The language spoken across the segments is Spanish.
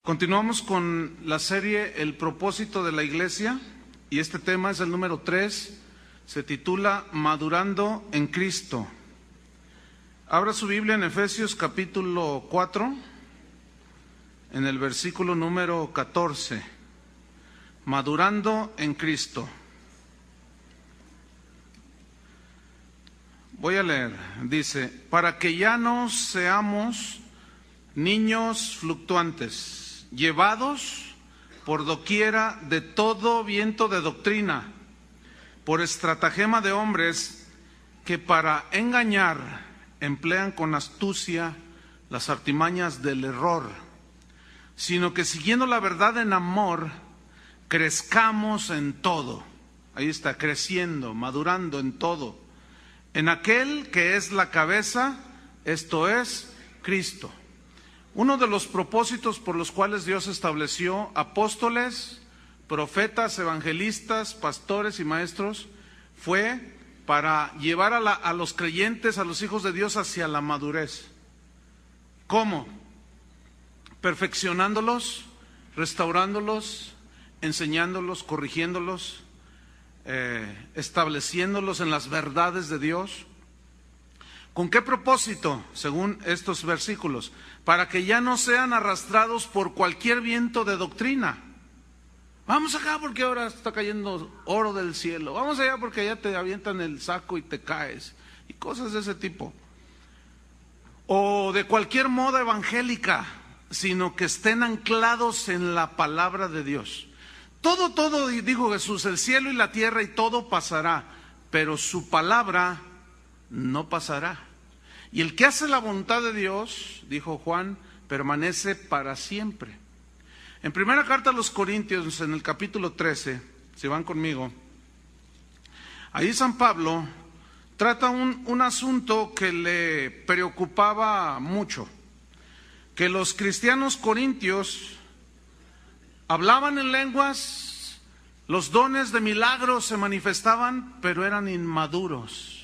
Continuamos con la serie El propósito de la iglesia y este tema es el número 3, se titula Madurando en Cristo. Abra su Biblia en Efesios capítulo 4, en el versículo número 14, Madurando en Cristo. Voy a leer, dice, para que ya no seamos niños fluctuantes, llevados por doquiera de todo viento de doctrina, por estratagema de hombres que para engañar emplean con astucia las artimañas del error, sino que siguiendo la verdad en amor, crezcamos en todo. Ahí está, creciendo, madurando en todo. En aquel que es la cabeza, esto es, Cristo. Uno de los propósitos por los cuales Dios estableció apóstoles, profetas, evangelistas, pastores y maestros fue para llevar a los creyentes, a los hijos de Dios hacia la madurez. ¿Cómo? Perfeccionándolos, restaurándolos, enseñándolos, corrigiéndolos, estableciéndolos en las verdades de Dios. ¿Con qué propósito? Según estos versículos, para que ya no sean arrastrados por cualquier viento de doctrina. Vamos acá porque ahora está cayendo oro del cielo. Vamos allá porque allá te avientan el saco y te caes. Y cosas de ese tipo. O de cualquier moda evangélica, sino que estén anclados en la palabra de Dios. Todo, dijo Jesús, el cielo y la tierra y todo pasará, pero su palabra no pasará. Y el que hace la voluntad de Dios, dijo Juan, permanece para siempre. En primera carta a los Corintios, en el capítulo 13, si van conmigo, ahí San Pablo trata un asunto que le preocupaba mucho, que los cristianos corintios hablaban en lenguas, los dones de milagros se manifestaban, pero eran inmaduros.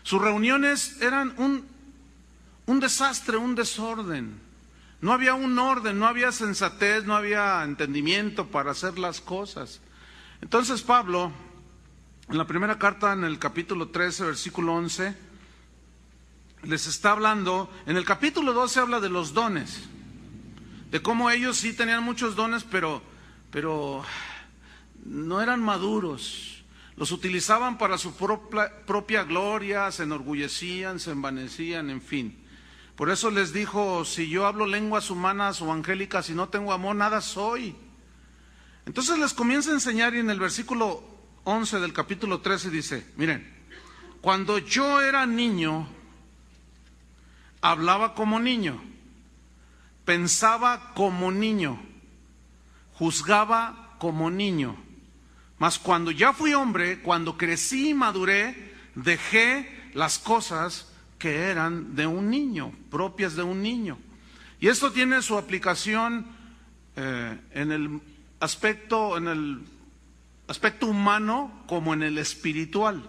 Sus reuniones eran un desastre, un desorden. No había un orden, no había sensatez, no había entendimiento para hacer las cosas. Entonces Pablo, en la primera carta, en el capítulo 13, versículo 11, les está hablando. En el capítulo 12 habla de los dones, de cómo ellos sí tenían muchos dones, pero no eran maduros. Los utilizaban para su propia gloria, se enorgullecían, se envanecían, en fin. Por eso les dijo, si yo hablo lenguas humanas o angélicas y no tengo amor, nada soy. Entonces les comienza a enseñar y en el versículo 11 del capítulo 13 dice, miren, cuando yo era niño, hablaba como niño, pensaba como niño, juzgaba como niño. Mas cuando ya fui hombre, cuando crecí y maduré, dejé las cosas que eran de un niño, propias de un niño. Y esto tiene su aplicación en el aspecto humano como en el espiritual.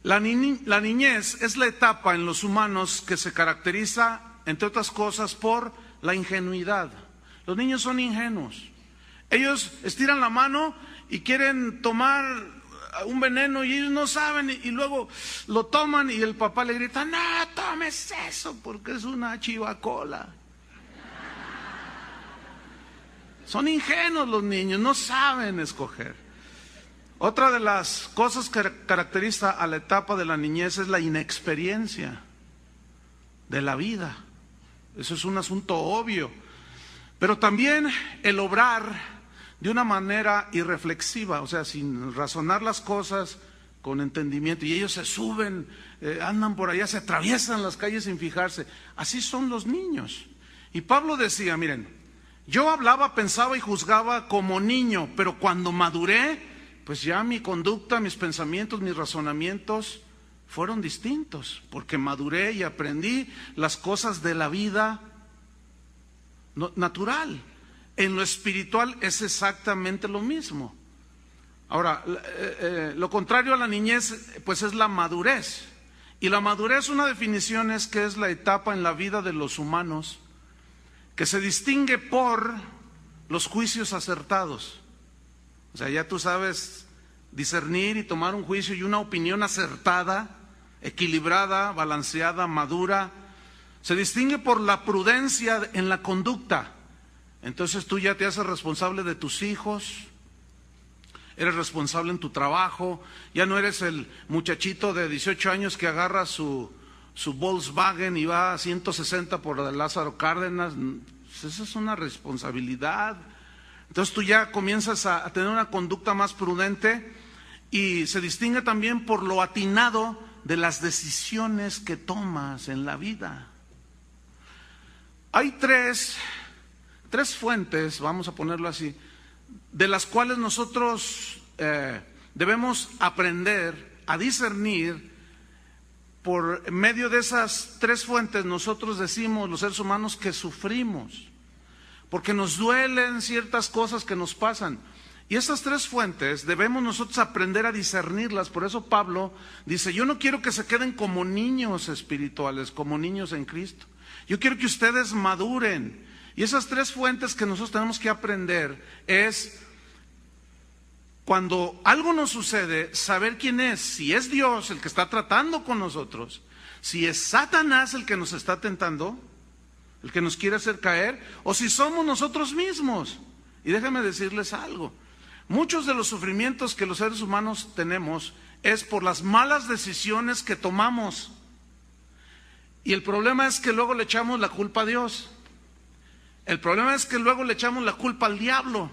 La niñez es la etapa en los humanos que se caracteriza, entre otras cosas, por la ingenuidad. Los niños son ingenuos. Ellos estiran la mano y quieren tomar un veneno y ellos no saben y luego lo toman y el papá le grita, no tomes eso porque es una chivacola. Son ingenuos los niños, no saben escoger. Otra de las cosas que caracteriza a la etapa de la niñez es la inexperiencia de la vida. Eso es un asunto obvio. Pero también el obrar de una manera irreflexiva, o sea, sin razonar las cosas con entendimiento. Y ellos se suben, andan por allá, se atraviesan las calles sin fijarse. Así son los niños. Y Pablo decía, miren, yo hablaba, pensaba y juzgaba como niño, pero cuando maduré, pues ya mi conducta, mis pensamientos, mis razonamientos fueron distintos, porque maduré y aprendí las cosas de la vida natural. En lo espiritual es exactamente lo mismo. Ahora, lo contrario a la niñez, pues es la madurez. Y la madurez, una definición es que es la etapa en la vida de los humanos que se distingue por los juicios acertados. O sea, ya tú sabes discernir y tomar un juicio y una opinión acertada, equilibrada, balanceada, madura. Se distingue por la prudencia en la conducta. Entonces tú ya te haces responsable de tus hijos, eres responsable en tu trabajo, ya no eres el muchachito de 18 años que agarra su Volkswagen y va a 160 por Lázaro Cárdenas. Esa es una responsabilidad. Entonces tú ya comienzas a tener una conducta más prudente, y se distingue también por lo atinado de las decisiones que tomas en la vida. Hay tres fuentes, vamos a ponerlo así, de las cuales nosotros debemos aprender a discernir. Por medio de esas tres fuentes nosotros decimos, los seres humanos, que sufrimos, porque nos duelen ciertas cosas que nos pasan. Y esas tres fuentes debemos nosotros aprender a discernirlas. Por eso Pablo dice, yo no quiero que se queden como niños espirituales, como niños en Cristo. Yo quiero que ustedes maduren. Y esas tres fuentes que nosotros tenemos que aprender es, cuando algo nos sucede, saber quién es. Si es Dios el que está tratando con nosotros, si es Satanás el que nos está tentando, el que nos quiere hacer caer, o si somos nosotros mismos. Y déjenme decirles algo, muchos de los sufrimientos que los seres humanos tenemos es por las malas decisiones que tomamos. Y el problema es que luego le echamos la culpa a Dios. El problema es que luego le echamos la culpa al diablo.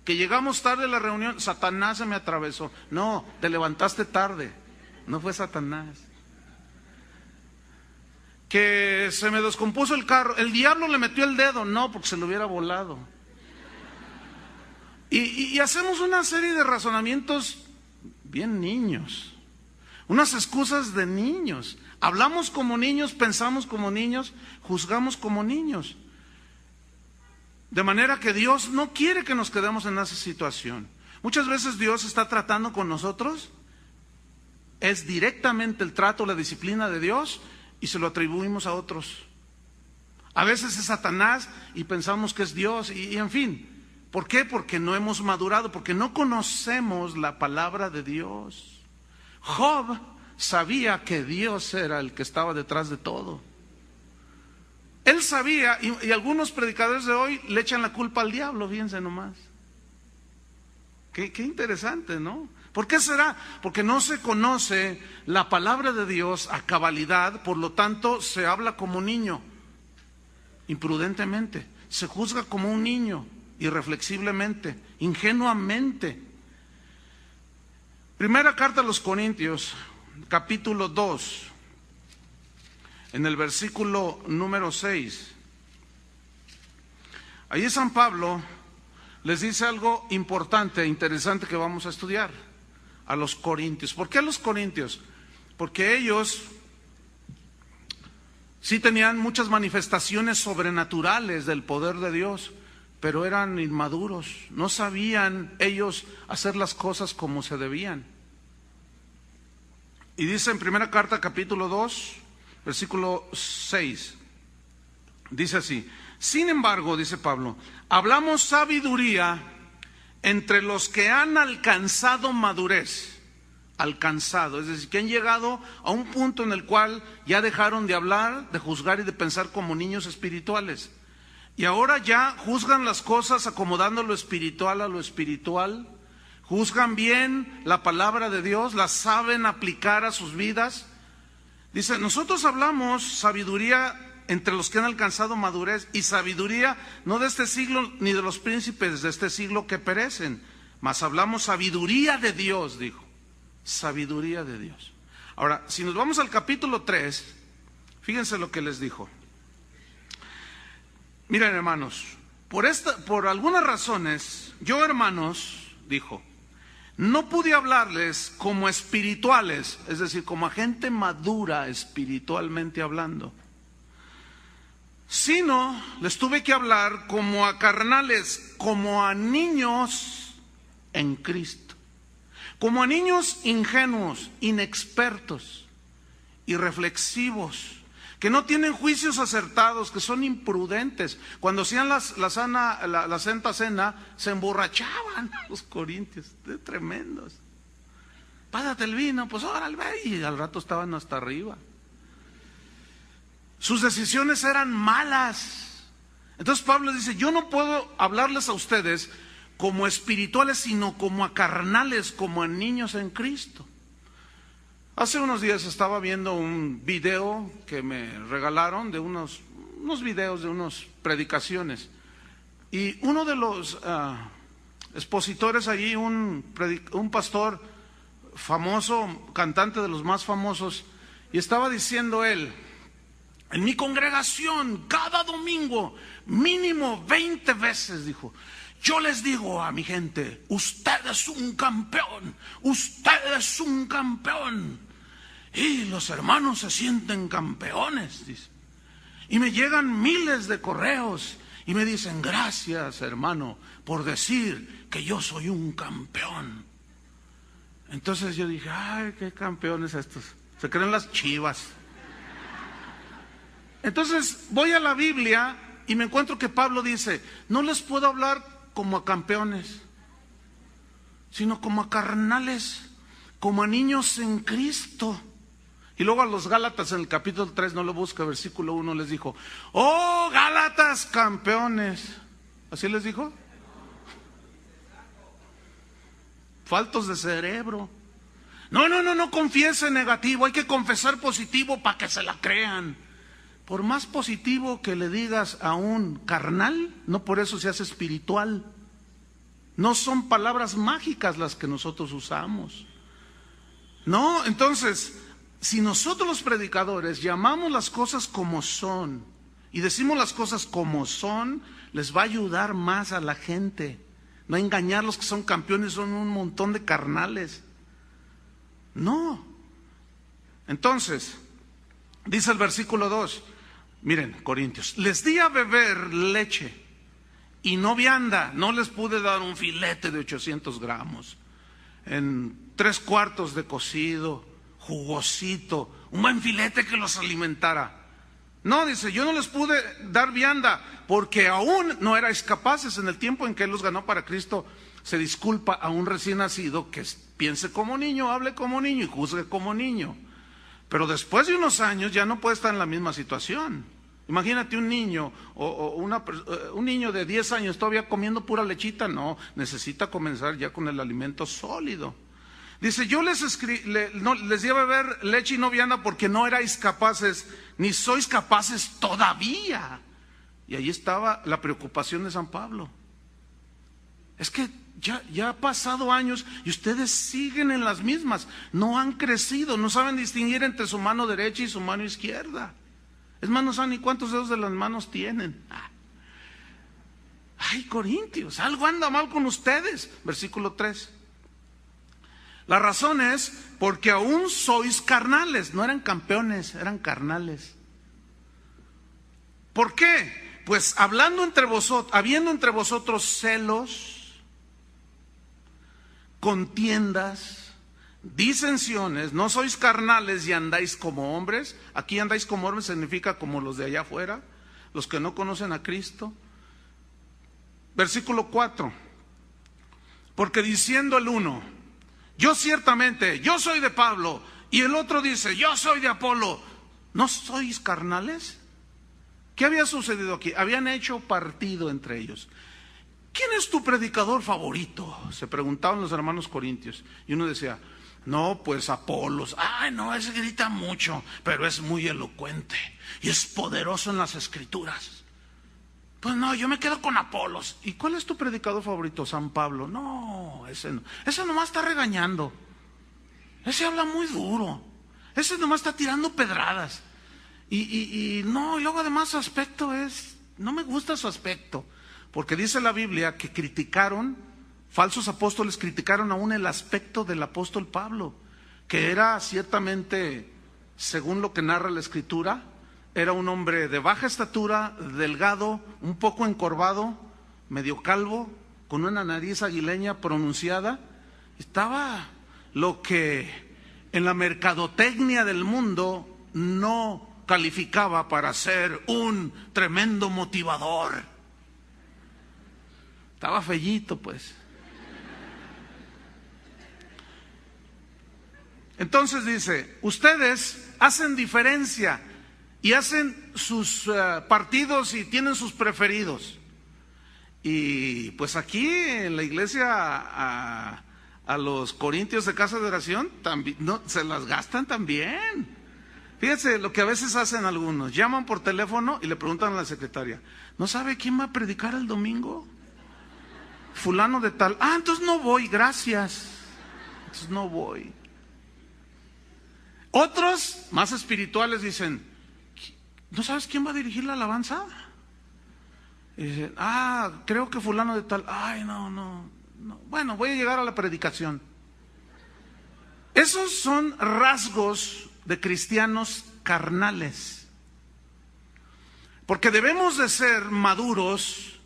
Que llegamos tarde a la reunión, Satanás se me atravesó. No, te levantaste tarde, no fue Satanás. Que se me descompuso el carro, el diablo le metió el dedo. No, porque se lo hubiera volado. Y hacemos una serie de razonamientos bien niños, unas excusas de niños. Hablamos como niños, pensamos como niños, juzgamos como niños. De manera que Dios no quiere que nos quedemos en esa situación. Muchas veces Dios está tratando con nosotros, es directamente el trato, la disciplina de Dios, y se lo atribuimos a otros. A veces es Satanás y pensamos que es Dios, y en fin. ¿Por qué? Porque no hemos madurado, porque no conocemos la palabra de Dios. Job sabía que Dios era el que estaba detrás de todo. Él sabía, y algunos predicadores de hoy le echan la culpa al diablo, fíjense nomás. Qué interesante, ¿no? ¿Por qué será? Porque no se conoce la palabra de Dios a cabalidad, por lo tanto se habla como niño, imprudentemente, se juzga como un niño, irreflexiblemente, ingenuamente. Primera carta a los Corintios, capítulo 2. En el versículo número 6, ahí San Pablo les dice algo importante, interesante, que vamos a estudiar a los corintios. ¿Por qué a los corintios? Porque ellos sí tenían muchas manifestaciones sobrenaturales del poder de Dios, pero eran inmaduros, no sabían ellos hacer las cosas como se debían. Y dice en primera carta, capítulo 2, versículo 6, dice así: sin embargo, dice Pablo, hablamos sabiduría entre los que han alcanzado madurez. Alcanzado, es decir, que han llegado a un punto en el cual ya dejaron de hablar, de juzgar y de pensar como niños espirituales. Y ahora ya juzgan las cosas acomodando lo espiritual a lo espiritual. Juzgan bien la palabra de Dios, la saben aplicar a sus vidas. Dice, nosotros hablamos sabiduría entre los que han alcanzado madurez, y sabiduría no de este siglo ni de los príncipes de este siglo que perecen, mas hablamos sabiduría de Dios, dijo, sabiduría de Dios. Ahora, si nos vamos al capítulo 3, fíjense lo que les dijo. Miren, hermanos, por algunas razones, yo, hermanos, dijo, no pude hablarles como espirituales, es decir, como a gente madura espiritualmente hablando, sino les tuve que hablar como a carnales, como a niños en Cristo, como a niños ingenuos, inexpertos, irreflexivos, que no tienen juicios acertados, que son imprudentes. Cuando hacían la Santa Cena, se emborrachaban los corintios, tremendos. Pásate el vino, pues órale, y al rato estaban hasta arriba. Sus decisiones eran malas. Entonces Pablo dice, yo no puedo hablarles a ustedes como espirituales, sino como a carnales, como a niños en Cristo. Hace unos días estaba viendo un video que me regalaron de unos videos de unas predicaciones. Y uno de los expositores allí, un pastor famoso, cantante de los más famosos, y estaba diciendo él, en mi congregación, cada domingo, mínimo 20 veces, dijo, yo les digo a mi gente, usted es un campeón, usted es un campeón. Y los hermanos se sienten campeones, dice. Y me llegan miles de correos y me dicen, gracias hermano por decir que yo soy un campeón. Entonces yo dije, ay, qué campeones estos, se creen las Chivas. Entonces voy a la Biblia y me encuentro que Pablo dice, no les puedo hablar como a campeones, sino como a carnales, como a niños en Cristo. Y luego a los Gálatas en el capítulo 3, no lo busca, versículo 1 les dijo, oh Gálatas campeones. ¿Así les dijo? Faltos de cerebro. No confiese negativo, hay que confesar positivo para que se la crean. Por más positivo que le digas a un carnal, no por eso se hace espiritual. No son palabras mágicas las que nosotros usamos. No, entonces, si nosotros los predicadores llamamos las cosas como son y decimos las cosas como son, les va a ayudar más a la gente. No engañar, los que son campeones son un montón de carnales. No. Entonces, dice el versículo 2, miren, Corintios, les di a beber leche y no vianda, no les pude dar un filete de 800 gramos, en 3/4 de cocido, jugosito, un buen filete que los alimentara. No, dice, yo no les pude dar vianda porque aún no erais capaces. En el tiempo en que Él los ganó para Cristo, se disculpa a un recién nacido que piense como niño, hable como niño y juzgue como niño. Pero después de unos años ya no puede estar en la misma situación. Imagínate un niño un niño de 10 años todavía comiendo pura lechita. No, necesita comenzar ya con el alimento sólido. Dice, yo les di a beber leche y no vianda porque no erais capaces, ni sois capaces todavía. Y ahí estaba la preocupación de San Pablo. Es que ya ha pasado años y ustedes siguen en las mismas, no han crecido, no saben distinguir entre su mano derecha y su mano izquierda. Es más, no saben ni cuántos dedos de las manos tienen. Ay, Corintios, algo anda mal con ustedes. Versículo 3. La razón es porque aún sois carnales. No eran campeones, eran carnales. ¿Por qué? Pues habiendo entre vosotros celos, contiendas, disensiones, no sois carnales y andáis como hombres. Aquí andáis como hombres significa como los de allá afuera, los que no conocen a Cristo. Versículo 4. Porque diciendo el uno, yo ciertamente, yo soy de Pablo, y el otro dice, yo soy de Apolo, ¿no sois carnales? ¿Qué había sucedido aquí? Habían hecho partido entre ellos. ¿Quién es tu predicador favorito? Se preguntaban los hermanos corintios. Y uno decía, no, pues Apolos. Ay, no, ese grita mucho, pero es muy elocuente y es poderoso en las escrituras. Pues no, yo me quedo con Apolos. ¿Y cuál es tu predicador favorito? San Pablo. No, ese no. Ese nomás está regañando. Ese habla muy duro. Ese nomás está tirando pedradas. Y no, y luego además su aspecto no me gusta su aspecto. Porque dice la Biblia que falsos apóstoles criticaron aún el aspecto del apóstol Pablo, que era ciertamente, según lo que narra la Escritura, era un hombre de baja estatura, delgado, un poco encorvado, medio calvo, con una nariz aguileña pronunciada. Estaba lo que en la mercadotecnia del mundo no calificaba para ser un tremendo motivador. Estaba fellito, pues. Entonces dice, ustedes hacen diferencia y hacen sus partidos y tienen sus preferidos. Y pues aquí en la iglesia a los corintios de Casa de Oración también, no, se las gastan también. Fíjense lo que a veces hacen algunos, llaman por teléfono y le preguntan a la secretaria, ¿no sabe quién va a predicar el domingo? Fulano de tal. Ah, entonces no voy, gracias. Entonces no voy. Otros más espirituales dicen, ¿no sabes quién va a dirigir la alabanza? Y dicen, creo que fulano de tal. Ay, no. Bueno, voy a llegar a la predicación. Esos son rasgos de cristianos carnales. Porque debemos de ser maduros,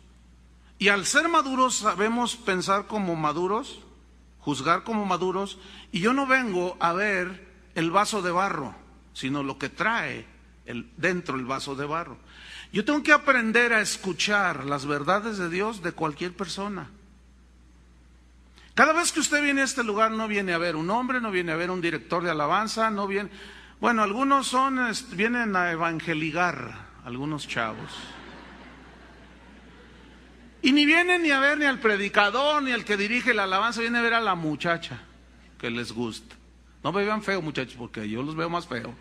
y al ser maduros sabemos pensar como maduros, juzgar como maduros, y yo no vengo a ver el vaso de barro, sino lo que trae dentro el vaso de barro. Yo tengo que aprender a escuchar las verdades de Dios de cualquier persona. Cada vez que usted viene a este lugar no viene a ver un hombre, no viene a ver un director de alabanza, no viene... Bueno, algunos vienen a evangeligar, algunos chavos. Y ni vienen ni a ver ni al predicador, ni al que dirige la alabanza, viene a ver a la muchacha que les gusta. No me vean feo, muchachos, porque yo los veo más feo.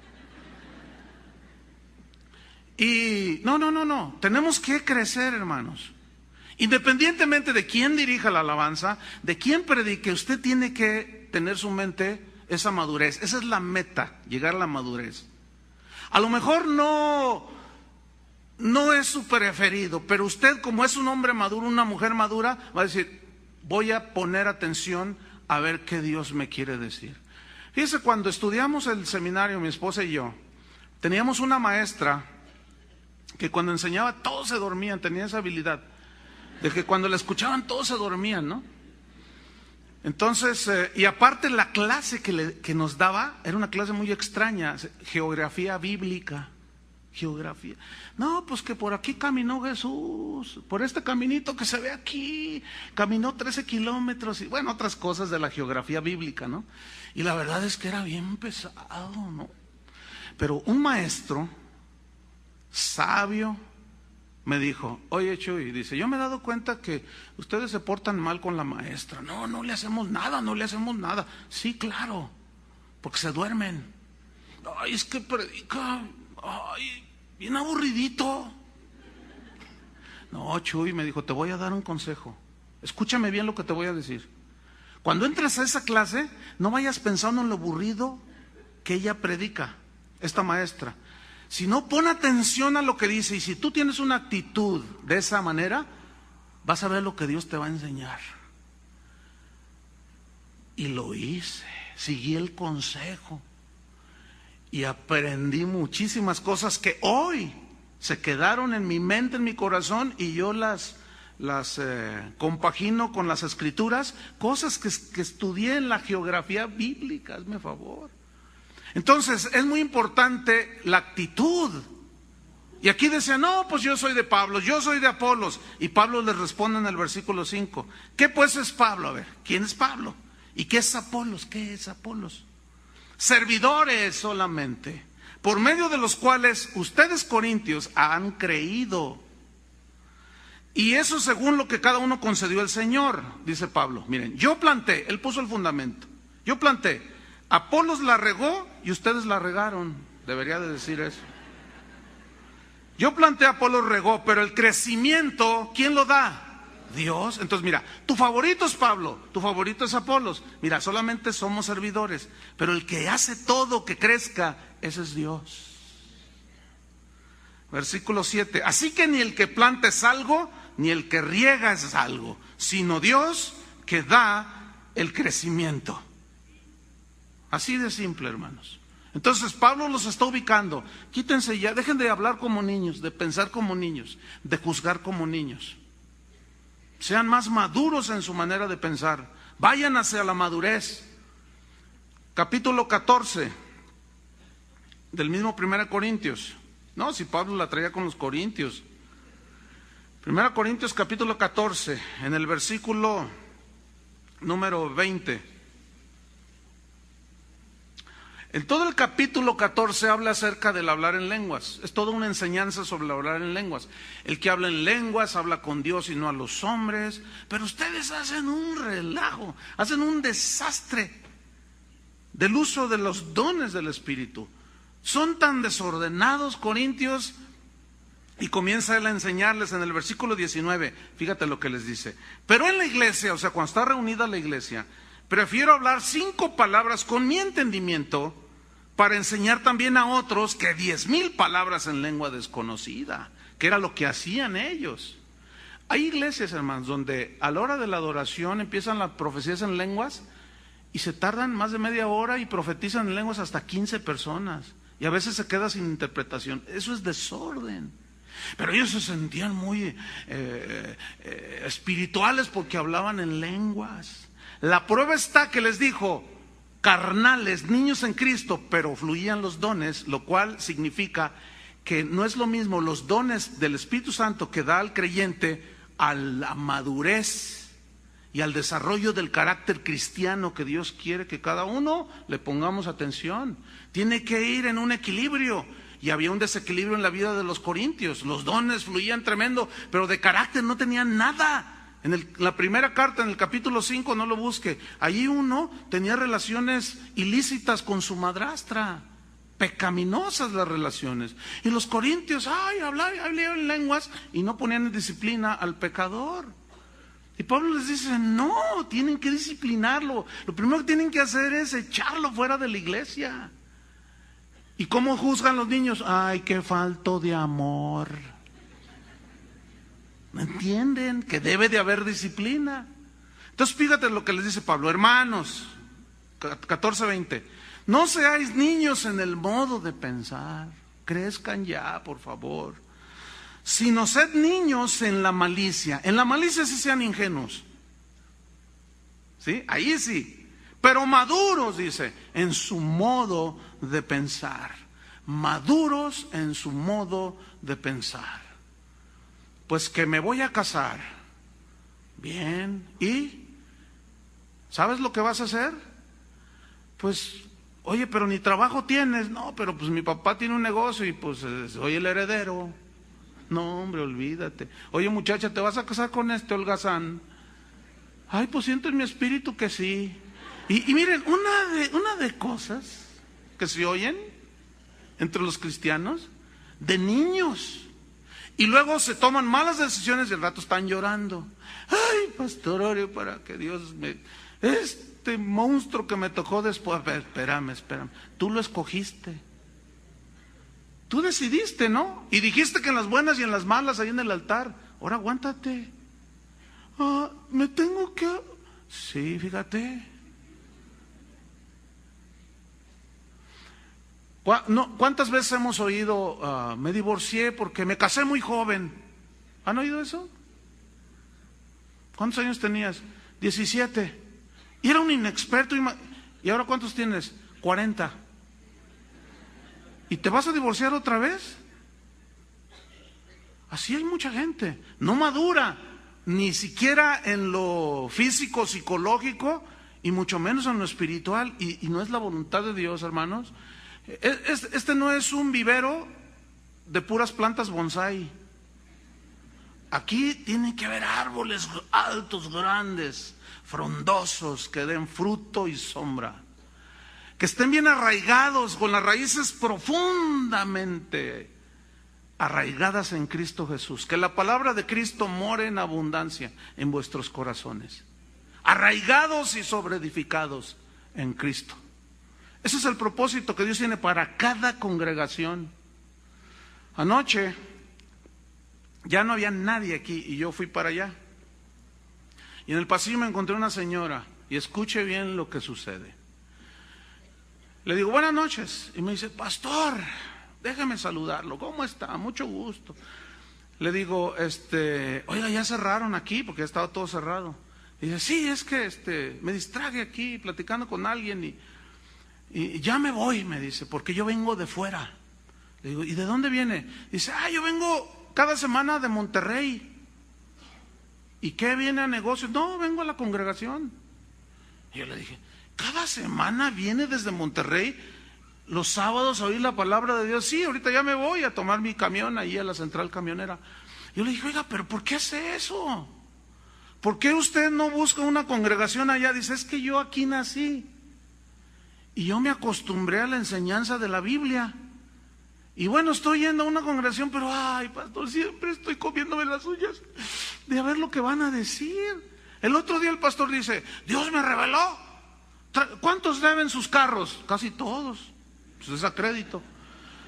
Y no, tenemos que crecer, hermanos. Independientemente de quién dirija la alabanza, de quién predique, usted tiene que tener su mente esa madurez. Esa es la meta, llegar a la madurez. A lo mejor no es su preferido, pero usted, como es un hombre maduro, una mujer madura, va a decir, voy a poner atención a ver qué Dios me quiere decir. Fíjese, cuando estudiamos el seminario, mi esposa y yo, teníamos una maestra que cuando enseñaba todos se dormían, tenía esa habilidad de que cuando la escuchaban todos se dormían, ¿no? Entonces, y aparte la clase que nos daba era una clase muy extraña, geografía bíblica. Geografía. No, pues que por aquí caminó Jesús, por este caminito que se ve aquí, caminó 13 kilómetros y bueno, otras cosas de la geografía bíblica, ¿no? Y la verdad es que era bien pesado, ¿no? Pero un maestro sabio me dijo, oye Chuy, dice, yo me he dado cuenta que ustedes se portan mal con la maestra. No le hacemos nada. Sí, claro, porque se duermen. Ay, es que predica, ay, bien aburridito. No, Chuy, me dijo, te voy a dar un consejo. Escúchame bien lo que te voy a decir. Cuando entres a esa clase, no vayas pensando en lo aburrido que ella predica, esta maestra. Sino pon atención a lo que dice. Y si tú tienes una actitud de esa manera, vas a ver lo que Dios te va a enseñar. Y lo hice, seguí el consejo. Y aprendí muchísimas cosas que hoy se quedaron en mi mente, en mi corazón, y yo las compagino con las escrituras, cosas que estudié en la geografía bíblica, hazme favor. Entonces, es muy importante la actitud. Y aquí decía, no, pues yo soy de Pablo, yo soy de Apolos. Y Pablo les responde en el versículo 5. ¿Qué pues es Pablo? A ver, ¿quién es Pablo? ¿Y qué es Apolos? ¿Qué es Apolos? Servidores solamente, por medio de los cuales ustedes, corintios, han creído. Y eso según lo que cada uno concedió el Señor, dice Pablo. Miren, yo planté, él puso el fundamento. Yo planté, Apolos la regó y ustedes la regaron. Debería de decir eso. Yo planté, Apolos regó, pero el crecimiento, ¿quién lo da? Dios. Entonces mira, tu favorito es Pablo, tu favorito es Apolos. Mira, solamente somos servidores, pero el que hace todo que crezca, ese es Dios. Versículo 7. Así que ni el que planta es algo, ni el que riega es algo, sino Dios que da el crecimiento. Así de simple, hermanos. Entonces Pablo los está ubicando. Quítense ya, dejen de hablar como niños, de pensar como niños, de juzgar como niños. Sean más maduros en su manera de pensar. Vayan hacia la madurez. Capítulo 14. del mismo 1 Corintios. No, si Pablo la traía con los corintios. 1 Corintios capítulo 14, en el versículo número 20. En todo el capítulo 14 habla acerca del hablar en lenguas. Es toda una enseñanza sobre el hablar en lenguas. El que habla en lenguas habla con Dios y no a los hombres. Pero ustedes hacen un relajo, hacen un desastre del uso de los dones del Espíritu. Son tan desordenados, corintios. Y comienza él a enseñarles en el versículo 19. Fíjate lo que les dice. Pero en la iglesia, o sea, cuando está reunida la iglesia, prefiero hablar 5 palabras con mi entendimiento para enseñar también a otros que 10,000 palabras en lengua desconocida, que era lo que hacían ellos. Hay iglesias, hermanos, donde a la hora de la adoración empiezan las profecías en lenguas y se tardan más de media hora y profetizan en lenguas hasta 15 personas. Y a veces se queda sin interpretación. Eso es desorden. Pero ellos se sentían muy espirituales porque hablaban en lenguas. La prueba está que les dijo, carnales, niños en Cristo, pero fluían los dones, lo cual significa que no es lo mismo los dones del Espíritu Santo que da al creyente a la madurez y al desarrollo del carácter cristiano que Dios quiere que cada uno le pongamos atención. Tiene que ir en un equilibrio. Y había un desequilibrio en la vida de los corintios. Los dones fluían tremendo, pero de carácter no tenían nada. En la primera carta, en el capítulo 5, no lo busque. Allí uno tenía relaciones ilícitas con su madrastra. Pecaminosas las relaciones. Y los corintios, hablaban en lenguas y no ponían en disciplina al pecador. Y Pablo les dice, no, tienen que disciplinarlo. Lo primero que tienen que hacer es echarlo fuera de la iglesia. ¿Y cómo juzgan los niños? Ay, qué falto de amor. ¿Me entienden? Que debe de haber disciplina. Entonces fíjate lo que les dice Pablo. Hermanos, 14:20. No seáis niños en el modo de pensar. Crezcan ya, por favor. Sino sed niños en la malicia. En la malicia sí sean ingenuos. ¿Sí? Ahí sí. Pero maduros, dice, en su modo de pensar. Maduros en su modo de pensar. Pues que me voy a casar. Bien. ¿Y? ¿Sabes lo que vas a hacer? Pues, oye, pero ni trabajo tienes. No, pero pues mi papá tiene un negocio y pues soy el heredero. No, hombre, olvídate. Oye, muchacha, ¿te vas a casar con este holgazán? Ay, pues siento en mi espíritu que sí. Y miren, una de cosas que se oyen entre los cristianos, de niños, y luego se toman malas decisiones y al rato están llorando. Ay, pastor, ore para que Dios me... Este monstruo que me tocó después... A ver, espérame. Tú lo escogiste. Tú decidiste, ¿no? Y dijiste que en las buenas y en las malas, ahí en el altar. Ahora aguántate. Me tengo que... Sí, fíjate. ¿Cuántas veces hemos oído, me divorcié porque me casé muy joven? ¿Han oído eso? ¿Cuántos años tenías? 17. Y era un inexperto. ¿Y ahora cuántos tienes? 40. ¿Y te vas a divorciar otra vez? Así hay mucha gente. No madura, ni siquiera en lo físico, psicológico, y mucho menos en lo espiritual. Y no es la voluntad de Dios, hermanos. Este no es un vivero de puras plantas bonsái. Aquí tienen que haber árboles altos, grandes, frondosos, que den fruto y sombra, que estén bien arraigados, con las raíces profundamente arraigadas en Cristo Jesús. Que la palabra de Cristo more en abundancia en vuestros corazones, arraigados y sobreedificados en Cristo. Ese es el propósito que Dios tiene para cada congregación. Anoche ya no había nadie aquí y yo fui para allá. Y en el pasillo me encontré una señora, y escuche bien lo que sucede. Le digo, buenas noches. Y me dice, pastor, déjeme saludarlo. ¿Cómo está? Mucho gusto. Le digo, oiga, ya cerraron aquí porque ya estaba todo cerrado. Y dice, sí, es que me distraje aquí platicando con alguien Y ya me voy, me dice, porque yo vengo de fuera. Le digo, ¿y de dónde viene? Dice, yo vengo cada semana de Monterrey. ¿Y qué viene a negocios? No, vengo a la congregación. Y yo le dije, ¿cada semana viene desde Monterrey los sábados a oír la palabra de Dios? Sí, ahorita ya me voy a tomar mi camión ahí a la central camionera. Yo le dije, oiga, ¿pero por qué hace eso? ¿Por qué usted no busca una congregación allá? Dice, es que yo aquí nací y yo me acostumbré a la enseñanza de la Biblia. Y bueno, estoy yendo a una congregación, pero ay, pastor, siempre estoy comiéndome las uñas de a ver lo que van a decir. El otro día el pastor dice, Dios me reveló. ¿Cuántos deben sus carros? Casi todos. Pues es a crédito.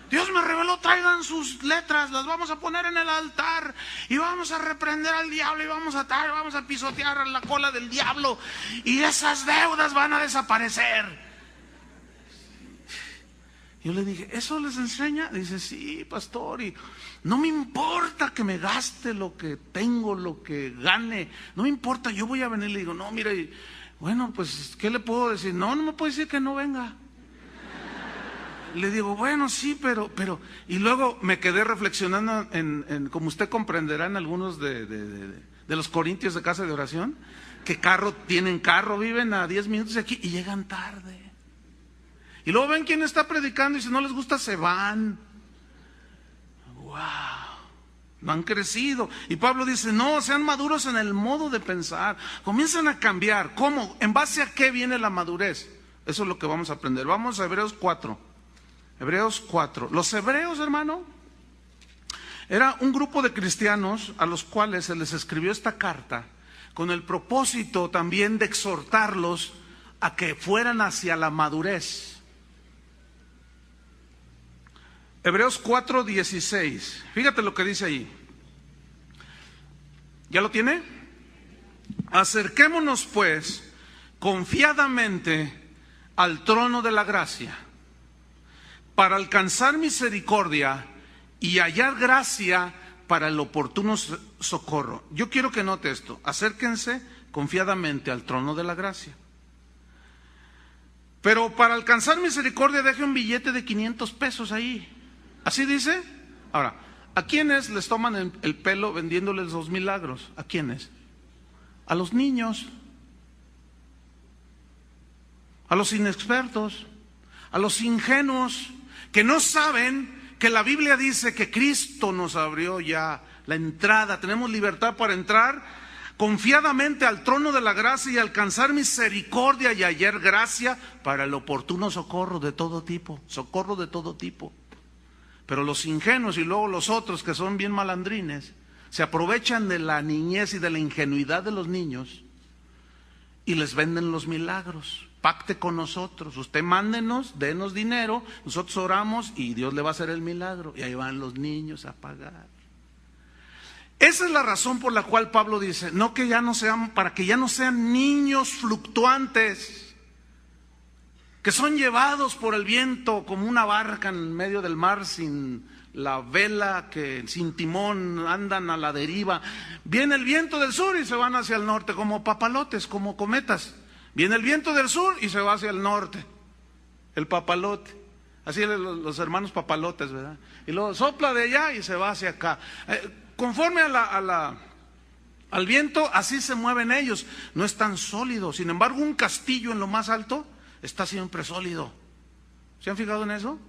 Dios me reveló, traigan sus letras, las vamos a poner en el altar y vamos a reprender al diablo y vamos a pisotear la cola del diablo y esas deudas van a desaparecer. Yo le dije, ¿eso les enseña? Dice, sí, pastor, y no me importa que me gaste lo que tengo, lo que gane, no me importa, yo voy a venir. Le digo, no, mira, bueno, pues, ¿qué le puedo decir? No me puede decir que no venga. Le digo, bueno, sí, pero, y luego me quedé reflexionando como usted comprenderá, en algunos de los corintios de casa de oración, que tienen carro, viven a 10 minutos de aquí y llegan tarde. Y luego ven quién está predicando y si no les gusta se van. ¡Wow! No han crecido. Y Pablo dice, no, sean maduros en el modo de pensar. Comienzan a cambiar. ¿Cómo? ¿En base a qué viene la madurez? Eso es lo que vamos a aprender. Vamos a Hebreos 4. Hebreos 4. Los hebreos, hermano, era un grupo de cristianos a los cuales se les escribió esta carta con el propósito también de exhortarlos a que fueran hacia la madurez. Hebreos 4:16. Fíjate lo que dice ahí. ¿Ya lo tiene? Acerquémonos pues confiadamente al trono de la gracia para alcanzar misericordia y hallar gracia para el oportuno socorro. Yo quiero que note esto. Acérquense confiadamente al trono de la gracia. Pero para alcanzar misericordia deje un billete de 500 pesos ahí. ¿Así dice? Ahora, ¿a quiénes les toman el pelo vendiéndoles los milagros? ¿A quiénes? A los niños, a los inexpertos, a los ingenuos, que no saben que la Biblia dice que Cristo nos abrió ya la entrada. Tenemos libertad para entrar confiadamente al trono de la gracia y alcanzar misericordia y hallar gracia para el oportuno socorro de todo tipo. Socorro de todo tipo. Pero los ingenuos y luego los otros que son bien malandrines se aprovechan de la niñez y de la ingenuidad de los niños y les venden los milagros. Pacte con nosotros, usted mándenos, denos dinero, nosotros oramos y Dios le va a hacer el milagro. Y ahí van los niños a pagar. Esa es la razón por la cual Pablo dice, para que ya no sean niños fluctuantes, que son llevados por el viento como una barca en medio del mar sin la vela, que sin timón andan a la deriva. Viene el viento del sur y se van hacia el norte como papalotes, como cometas. Viene el viento del sur y se va hacia el norte, el papalote. Así los hermanos papalotes, ¿verdad? Y luego sopla de allá y se va hacia acá. Conforme al viento, así se mueven ellos. No es tan sólido. Sin embargo, un castillo en lo más alto está siempre sólido. ¿Se han fijado en eso?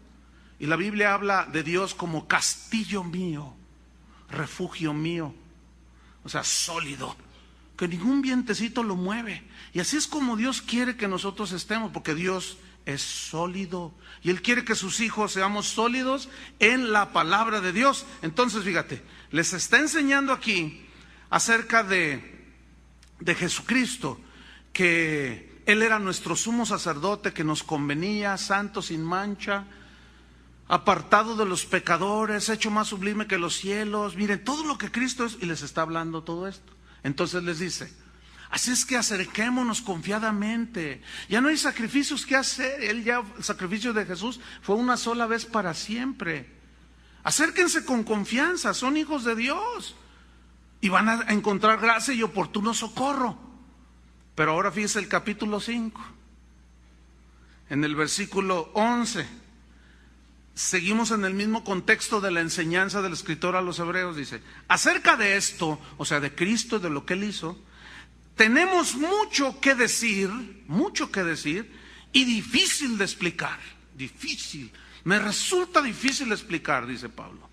Y la Biblia habla de Dios como castillo mío, refugio mío. O sea, sólido, que ningún vientecito lo mueve. Y así es como Dios quiere que nosotros estemos, porque Dios es sólido y Él quiere que sus hijos seamos sólidos en la palabra de Dios. Entonces, fíjate, les está enseñando aquí acerca de Jesucristo, que Él era nuestro sumo sacerdote, que nos convenía, santo, sin mancha, apartado de los pecadores, hecho más sublime que los cielos. Miren todo lo que Cristo es, y les está hablando todo esto. Entonces les dice, así es que acerquémonos confiadamente. Ya no hay sacrificios que hacer. El sacrificio de Jesús fue una sola vez para siempre. Acérquense con confianza, son hijos de Dios y van a encontrar gracia y oportuno socorro. Pero ahora fíjese el capítulo 5. en el versículo 11. Seguimos en el mismo contexto de la enseñanza del escritor a los hebreos. Dice, acerca de esto, o sea, de Cristo, de lo que Él hizo, tenemos mucho que decir y difícil de explicar. Difícil. Me resulta difícil explicar, dice Pablo.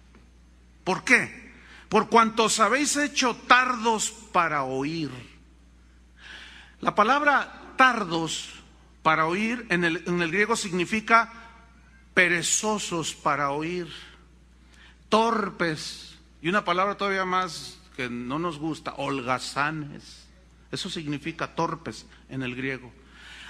¿Por qué? Por cuanto os habéis hecho tardos para oír. La palabra tardos para oír en el griego significa perezosos para oír, torpes, y una palabra todavía más que no nos gusta, holgazanes. Eso significa torpes en el griego.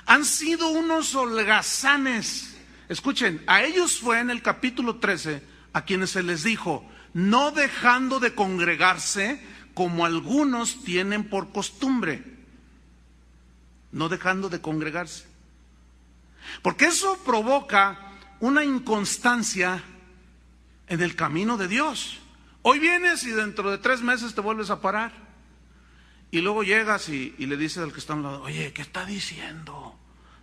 Han sido unos holgazanes. Escuchen, a ellos fue en el capítulo 13 a quienes se les dijo, no dejando de congregarse como algunos tienen por costumbre. No dejando de congregarse. Porque eso provoca una inconstancia en el camino de Dios. Hoy vienes y dentro de 3 meses te vuelves a parar. Y luego llegas y le dices al que está a un lado, oye, ¿qué está diciendo?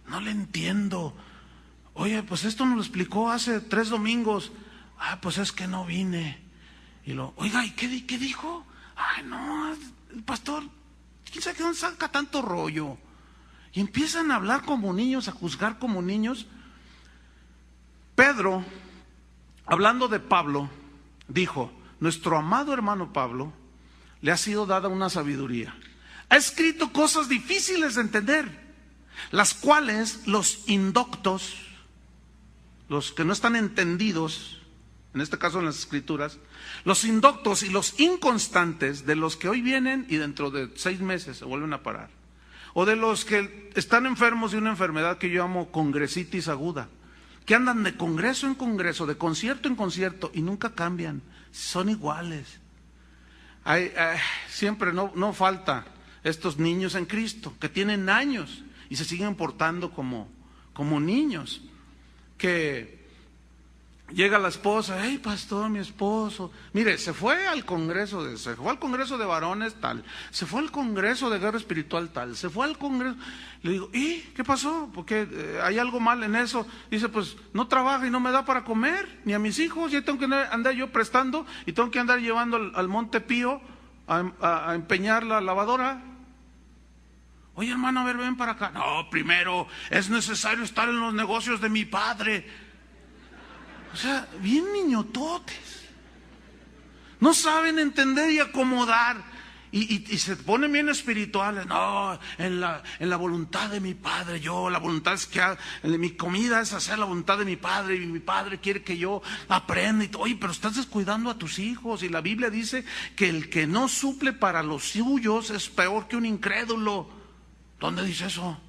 No le entiendo. Oye, pues esto nos lo explicó hace 3 domingos. Pues es que no vine. Y oiga, ¿y qué dijo? Ay, no, el pastor, ¿quién sabe dónde saca tanto rollo? Y empiezan a hablar como niños, a juzgar como niños. Pedro, hablando de Pablo, dijo, nuestro amado hermano Pablo le ha sido dada una sabiduría. Ha escrito cosas difíciles de entender, las cuales los indoctos, los que no están entendidos, en este caso en las escrituras, los indoctos y los inconstantes, de los que hoy vienen y dentro de 6 meses se vuelven a parar, o de los que están enfermos de una enfermedad que yo llamo congresitis aguda, que andan de congreso en congreso, de concierto en concierto y nunca cambian, son iguales. Siempre no falta estos niños en Cristo que tienen años y se siguen portando como niños, que llega la esposa, hey pastor, mi esposo, mire, se fue al congreso de varones tal, se fue al congreso de guerra espiritual tal, se fue al congreso. Le digo, ¿y qué pasó? Porque hay algo mal en eso. Dice, pues no trabaja y no me da para comer, ni a mis hijos, ya tengo que andar yo prestando y tengo que andar llevando al Monte Pío a empeñar la lavadora. Oye hermano, a ver, ven para acá. No, primero es necesario estar en los negocios de mi padre. O sea, bien niñototes. No saben entender y acomodar. Y se ponen bien espirituales. No, en la voluntad de mi padre, la voluntad es que mi comida es hacer la voluntad de mi padre, y mi padre quiere que yo aprenda. Oye, pero estás descuidando a tus hijos. Y la Biblia dice que el que no suple para los suyos es peor que un incrédulo. ¿Dónde dice eso?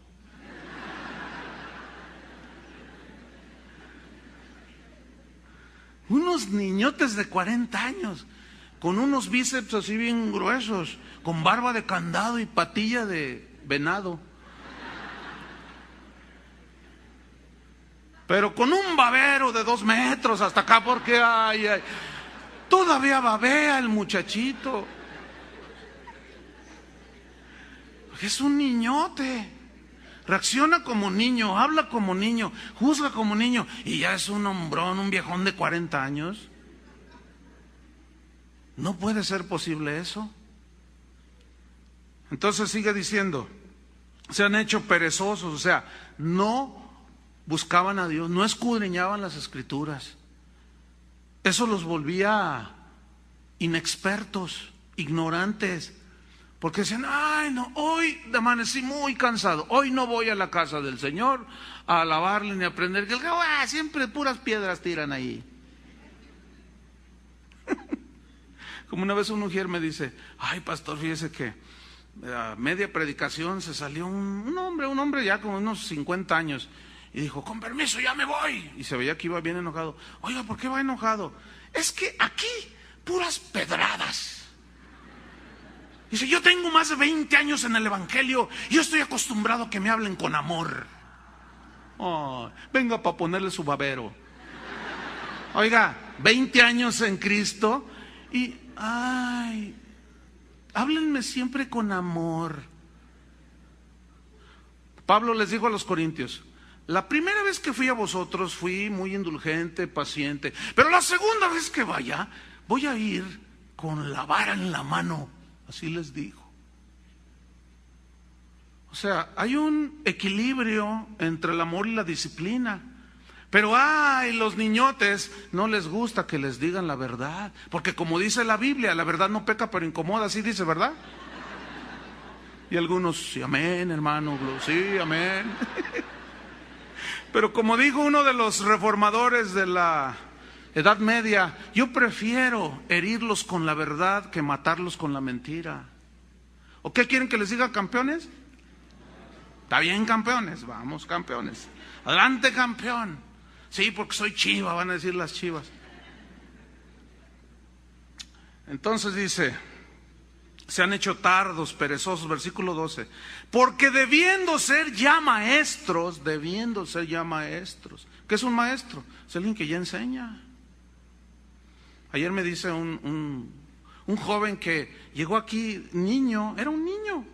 Unos niñotes de 40 años, con unos bíceps así bien gruesos, con barba de candado y patilla de venado. Pero con un babero de 2 metros hasta acá, porque todavía babea el muchachito. Es un niñote. Reacciona como niño, habla como niño, juzga como niño, y ya es un hombrón, un viejón de 40 años. No puede ser posible eso. Entonces sigue diciendo, se han hecho perezosos, o sea, no buscaban a Dios, no escudriñaban las escrituras. Eso los volvía inexpertos, ignorantes. Porque decían, ay no, hoy amanecí muy cansado, hoy no voy a la casa del Señor a alabarle ni a aprender, que siempre puras piedras tiran ahí. Como una vez una mujer me dice, ay pastor, fíjese que a media predicación se salió un hombre ya con unos 50 años, y dijo, con permiso, ya me voy. Y se veía que iba bien enojado. Oiga, ¿por qué va enojado? Es que aquí puras pedradas. Dice, yo tengo más de 20 años en el Evangelio, y yo estoy acostumbrado a que me hablen con amor. Venga para ponerle su babero. Oiga, 20 años en Cristo y, háblenme siempre con amor. Pablo les dijo a los corintios, la primera vez que fui a vosotros fui muy indulgente, paciente, pero la segunda vez que vaya, voy a ir con la vara en la mano, así les digo. O sea, hay un equilibrio entre el amor y la disciplina. Pero los niñotes no les gusta que les digan la verdad, porque como dice la Biblia, la verdad no peca pero incomoda, así dice, ¿verdad? Y algunos, sí, amén, hermano, sí, amén. Pero como dijo uno de los reformadores de la Edad Media, yo prefiero herirlos con la verdad que matarlos con la mentira. ¿O qué quieren que les diga, campeones? Está bien, campeones, vamos, campeones. Adelante, campeón. Sí, porque soy chiva, van a decir las chivas. Entonces dice, se han hecho tardos, perezosos, versículo 12. Porque debiendo ser ya maestros. ¿Qué es un maestro? Es alguien que ya enseña. Ayer me dice un joven que llegó aquí niño, era un niño.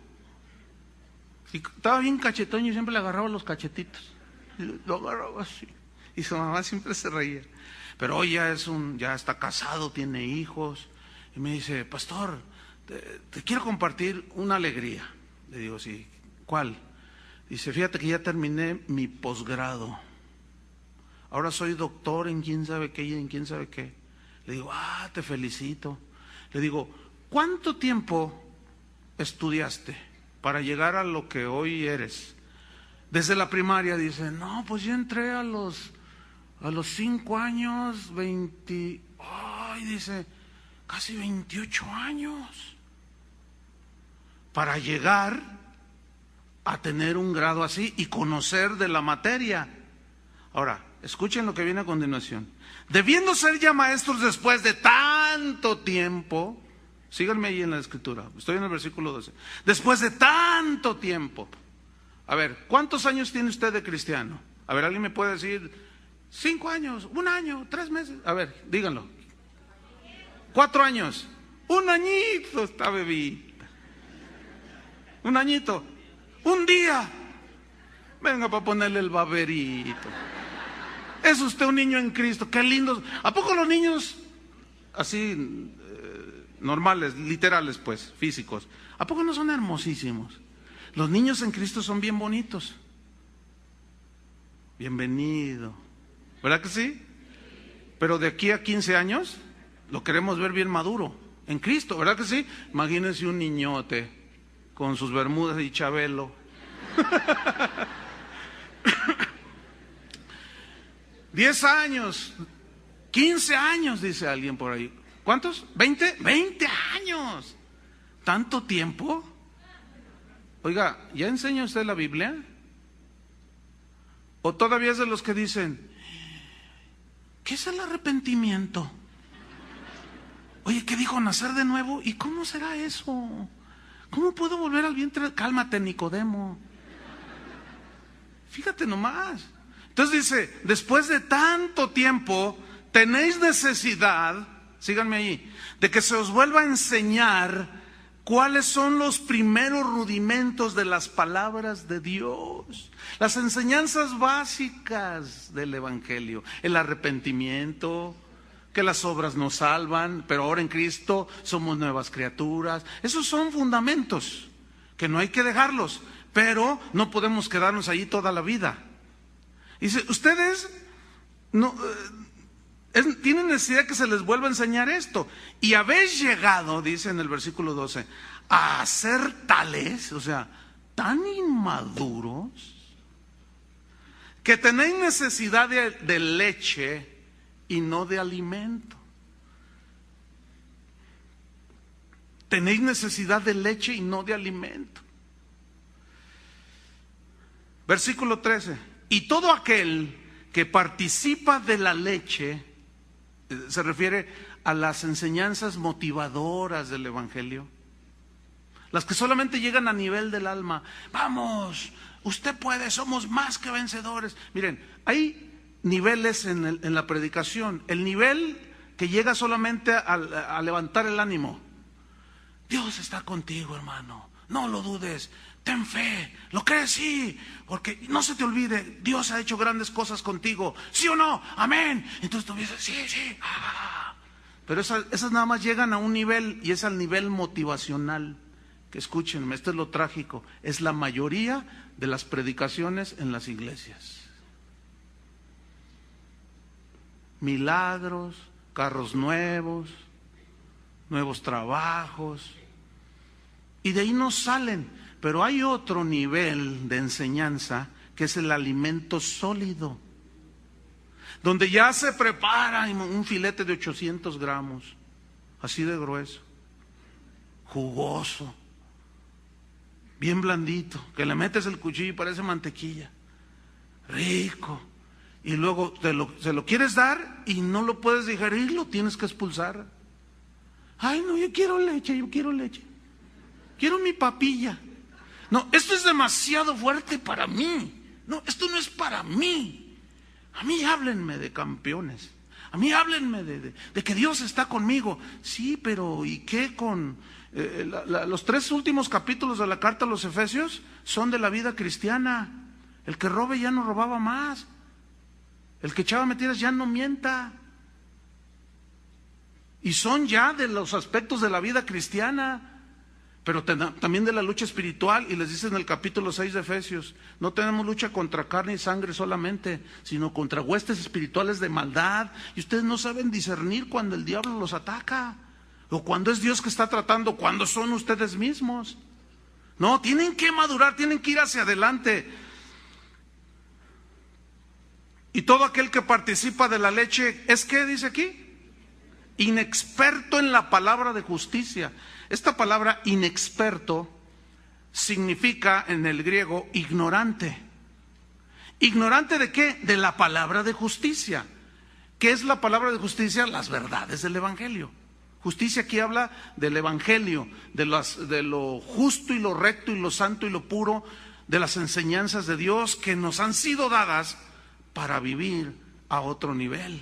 Y estaba bien cachetón y siempre le agarraba los cachetitos. Y lo agarraba así. Y su mamá siempre se reía. Pero hoy ya está casado, tiene hijos. Y me dice, pastor, te quiero compartir una alegría. Le digo, sí, ¿cuál? Dice, fíjate que ya terminé mi posgrado. Ahora soy doctor en quién sabe qué y en quién sabe qué. Le digo, te felicito. Le digo, ¿cuánto tiempo estudiaste para llegar a lo que hoy eres? Desde la primaria. Dice, no, pues yo entré a los 5 años, dice, casi 28 años, para llegar a tener un grado así y conocer de la materia. Ahora, escuchen lo que viene a continuación. Debiendo ser ya maestros después de tanto tiempo, síganme ahí en la escritura, estoy en el versículo 12. Después de tanto tiempo. A ver, ¿cuántos años tiene usted de cristiano? A ver, ¿alguien me puede decir 5 años, 1 año, 3 meses? A ver, díganlo. 4 años, 1 añito está bebita. 1 añito, 1 día. Venga para ponerle el baberito. Es usted un niño en Cristo, qué lindo. ¿A poco los niños así normales, literales pues, físicos, a poco no son hermosísimos? Los niños en Cristo son bien bonitos. Bienvenido, ¿verdad que sí? Pero de aquí a 15 años lo queremos ver bien maduro en Cristo, ¿verdad que sí? Imagínense un niñote con sus bermudas y Chabelo. 10 años, 15 años, dice alguien por ahí. ¿Cuántos? 20 años. ¿Tanto tiempo? Oiga, ¿ya enseña usted la Biblia? ¿O todavía es de los que dicen, ¿qué es el arrepentimiento? Oye, ¿qué dijo? ¿Nacer de nuevo? ¿Y cómo será eso? ¿Cómo puedo volver al vientre? Cálmate, Nicodemo. Fíjate nomás. Entonces dice, después de tanto tiempo, tenéis necesidad, síganme ahí, de que se os vuelva a enseñar cuáles son los primeros rudimentos de las palabras de Dios. Las enseñanzas básicas del Evangelio. El arrepentimiento, que las obras nos salvan, pero ahora en Cristo somos nuevas criaturas. Esos son fundamentos que no hay que dejarlos, pero no podemos quedarnos allí toda la vida. Dice, ustedes tienen necesidad que se les vuelva a enseñar esto. Y habéis llegado, dice en el versículo 12, a ser tales, o sea, tan inmaduros, que tenéis necesidad de leche y no de alimento. Tenéis necesidad de leche y no de alimento. Versículo 13. Y todo aquel que participa de la leche, se refiere a las enseñanzas motivadoras del Evangelio, las que solamente llegan a nivel del alma. Vamos, usted puede, somos más que vencedores. Miren, hay niveles en la predicación. El nivel que llega solamente a levantar el ánimo. Dios está contigo, hermano. No lo dudes, ten fe, ¿lo crees? Sí, porque no se te olvide, Dios ha hecho grandes cosas contigo, ¿sí o no? Amén. Entonces tú dices, sí, sí. Pero esas nada más llegan a un nivel, y es al nivel motivacional. Que escúchenme, esto es lo trágico, es la mayoría de las predicaciones en las iglesias. Milagros, carros nuevos, nuevos trabajos, y de ahí no salen. Pero hay otro nivel de enseñanza que es el alimento sólido, donde ya se prepara un filete de 800 gramos, así de grueso, jugoso, bien blandito, que le metes el cuchillo y parece mantequilla, rico, y luego se lo quieres dar y no lo puedes digerir, lo tienes que expulsar. Ay, no, yo quiero leche, quiero mi papilla. No, esto es demasiado fuerte para mí. No, esto no es para mí. A mí háblenme de campeones. A mí háblenme de que Dios está conmigo. Sí, pero ¿y qué con los 3 últimos capítulos de la carta a los Efesios? Son de la vida cristiana. El que robe ya no robaba más. El que echaba mentiras ya no mienta. Y son ya de los aspectos de la vida cristiana. Pero también de la lucha espiritual, y les dice en el capítulo 6 de Efesios, no tenemos lucha contra carne y sangre solamente, sino contra huestes espirituales de maldad, y ustedes no saben discernir cuando el diablo los ataca, o cuando es Dios que está tratando, cuando son ustedes mismos. No, tienen que madurar, tienen que ir hacia adelante. Y todo aquel que participa de la leche, ¿es qué dice aquí? Inexperto en la palabra de justicia. Esta palabra inexperto significa en el griego ignorante. ¿Ignorante de qué? De la palabra de justicia. ¿Qué es la palabra de justicia? Las verdades del Evangelio. Justicia aquí habla del Evangelio, de lo justo y lo recto y lo santo y lo puro, de las enseñanzas de Dios que nos han sido dadas para vivir a otro nivel.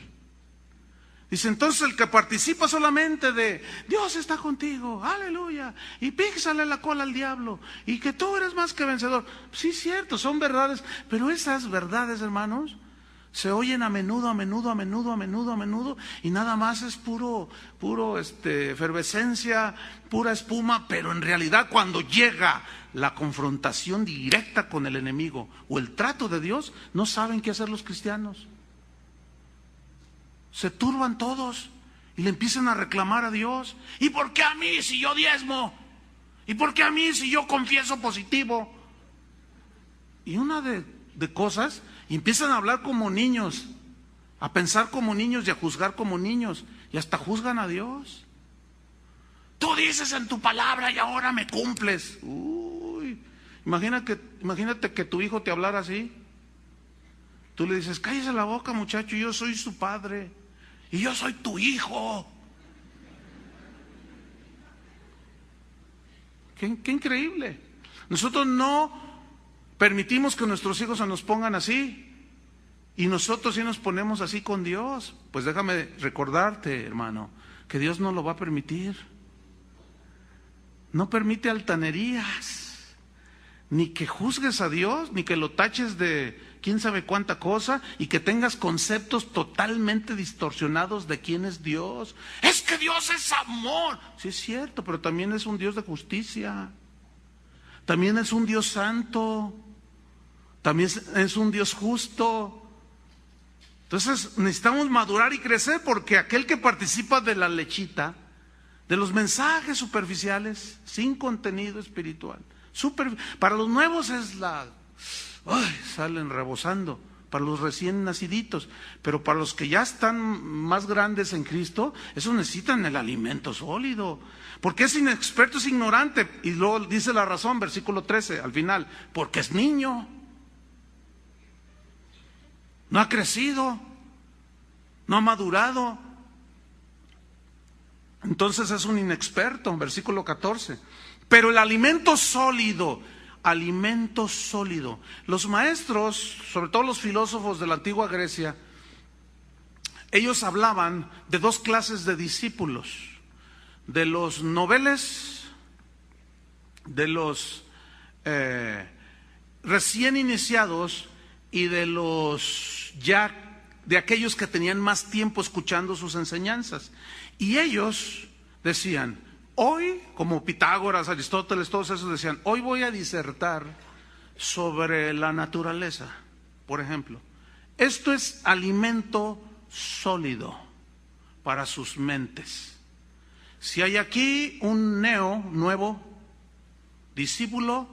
Dice, entonces el que participa solamente de Dios está contigo, aleluya, y píxale la cola al diablo, y que tú eres más que vencedor. Sí, cierto, son verdades, pero esas verdades, hermanos, se oyen a menudo, y nada más es puro efervescencia, pura espuma, pero en realidad cuando llega la confrontación directa con el enemigo o el trato de Dios, no saben qué hacer los cristianos. Se turban todos y le empiezan a reclamar a Dios. ¿Y por qué a mí si yo diezmo? ¿Y por qué a mí si yo confieso positivo? Y una de cosas, y empiezan a hablar como niños, a pensar como niños y a juzgar como niños, y hasta juzgan a Dios. Tú dices en tu palabra y ahora me cumples. Uy, imagínate que tu hijo te hablara así. Tú le dices, cállese la boca, muchacho, yo soy su padre y yo soy tu hijo. Qué increíble. Nosotros no permitimos que nuestros hijos se nos pongan así, y nosotros sí nos ponemos así con Dios. Pues déjame recordarte, hermano, que Dios no lo va a permitir. No permite altanerías, ni que juzgues a Dios, ni que lo taches de quién sabe cuánta cosa, y que tengas conceptos totalmente distorsionados de quién es Dios. Es que Dios es amor. Sí es cierto, pero también es un Dios de justicia. También es un Dios santo. También es un Dios justo. Entonces necesitamos madurar y crecer, porque aquel que participa de la lechita, de los mensajes superficiales, sin contenido espiritual, para los nuevos es salen rebosando, para los recién naciditos, pero para los que ya están más grandes en Cristo, esos necesitan el alimento sólido, porque es inexperto, es ignorante. Y luego dice la razón, versículo 13 al final, porque es niño, no ha crecido, no ha madurado, entonces es un inexperto. Versículo 14, pero el alimento sólido, los maestros, sobre todo los filósofos de la antigua Grecia, ellos hablaban de dos clases de discípulos: de los noveles de los recién iniciados y de los de aquellos que tenían más tiempo escuchando sus enseñanzas. Y ellos decían, hoy, como Pitágoras, Aristóteles, todos esos decían, hoy voy a disertar sobre la naturaleza, por ejemplo. Esto es alimento sólido para sus mentes. Si hay aquí un nuevo discípulo,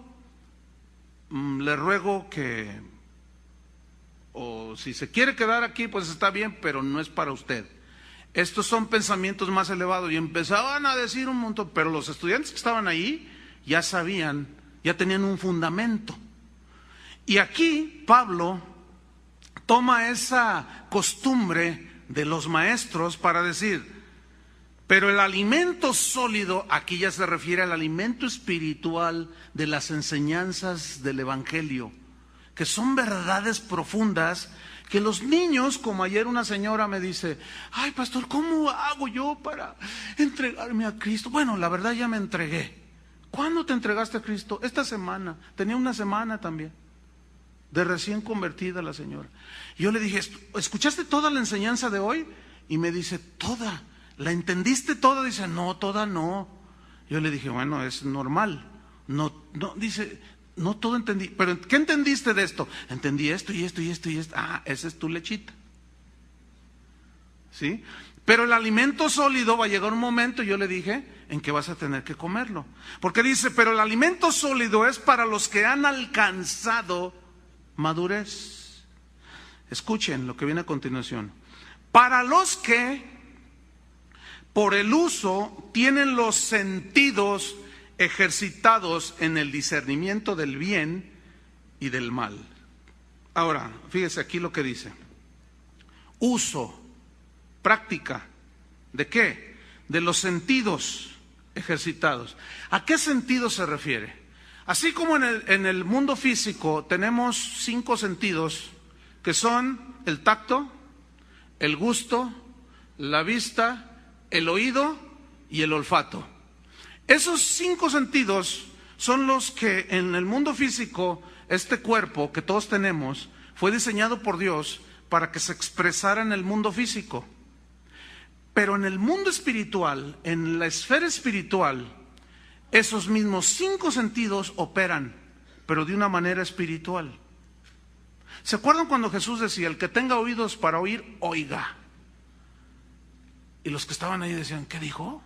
le ruego que, o si se quiere quedar aquí, pues está bien, pero no es para usted. Estos son pensamientos más elevados. Y empezaban a decir un montón, pero los estudiantes que estaban ahí ya sabían, ya tenían un fundamento. Y aquí Pablo toma esa costumbre de los maestros para decir, pero el alimento sólido, aquí ya se refiere al alimento espiritual de las enseñanzas del Evangelio, que son verdades profundas que los niños, como ayer una señora me dice, ay pastor, ¿cómo hago yo para entregarme a Cristo? Bueno, la verdad ya me entregué. ¿Cuándo te entregaste a Cristo? Esta semana, tenía una semana también, de recién convertida la señora. Yo le dije, ¿escuchaste toda la enseñanza de hoy? Y me dice, toda. ¿La entendiste toda? Dice, no, toda no. Yo le dije, bueno, es normal. No, dice, no todo entendí. ¿Pero qué entendiste de esto? Entendí esto y esto y esto y esto. Ah, esa es tu lechita. ¿Sí? Pero el alimento sólido va a llegar un momento, yo le dije, en que vas a tener que comerlo. Porque dice, pero el alimento sólido es para los que han alcanzado madurez. Escuchen lo que viene a continuación. Para los que por el uso tienen los sentidos ejercitados en el discernimiento del bien y del mal. Ahora, fíjese aquí lo que dice. Uso, práctica, ¿de qué? De los sentidos ejercitados. ¿A qué sentido se refiere? Así como en el mundo físico tenemos 5 sentidos, que son el tacto, el gusto, la vista, el oído y el olfato. Esos 5 sentidos son los que en el mundo físico, este cuerpo que todos tenemos, fue diseñado por Dios para que se expresara en el mundo físico. Pero en el mundo espiritual, en la esfera espiritual, esos mismos 5 sentidos operan, pero de una manera espiritual. ¿Se acuerdan cuando Jesús decía, el que tenga oídos para oír, oiga? Y los que estaban ahí decían, ¿qué dijo?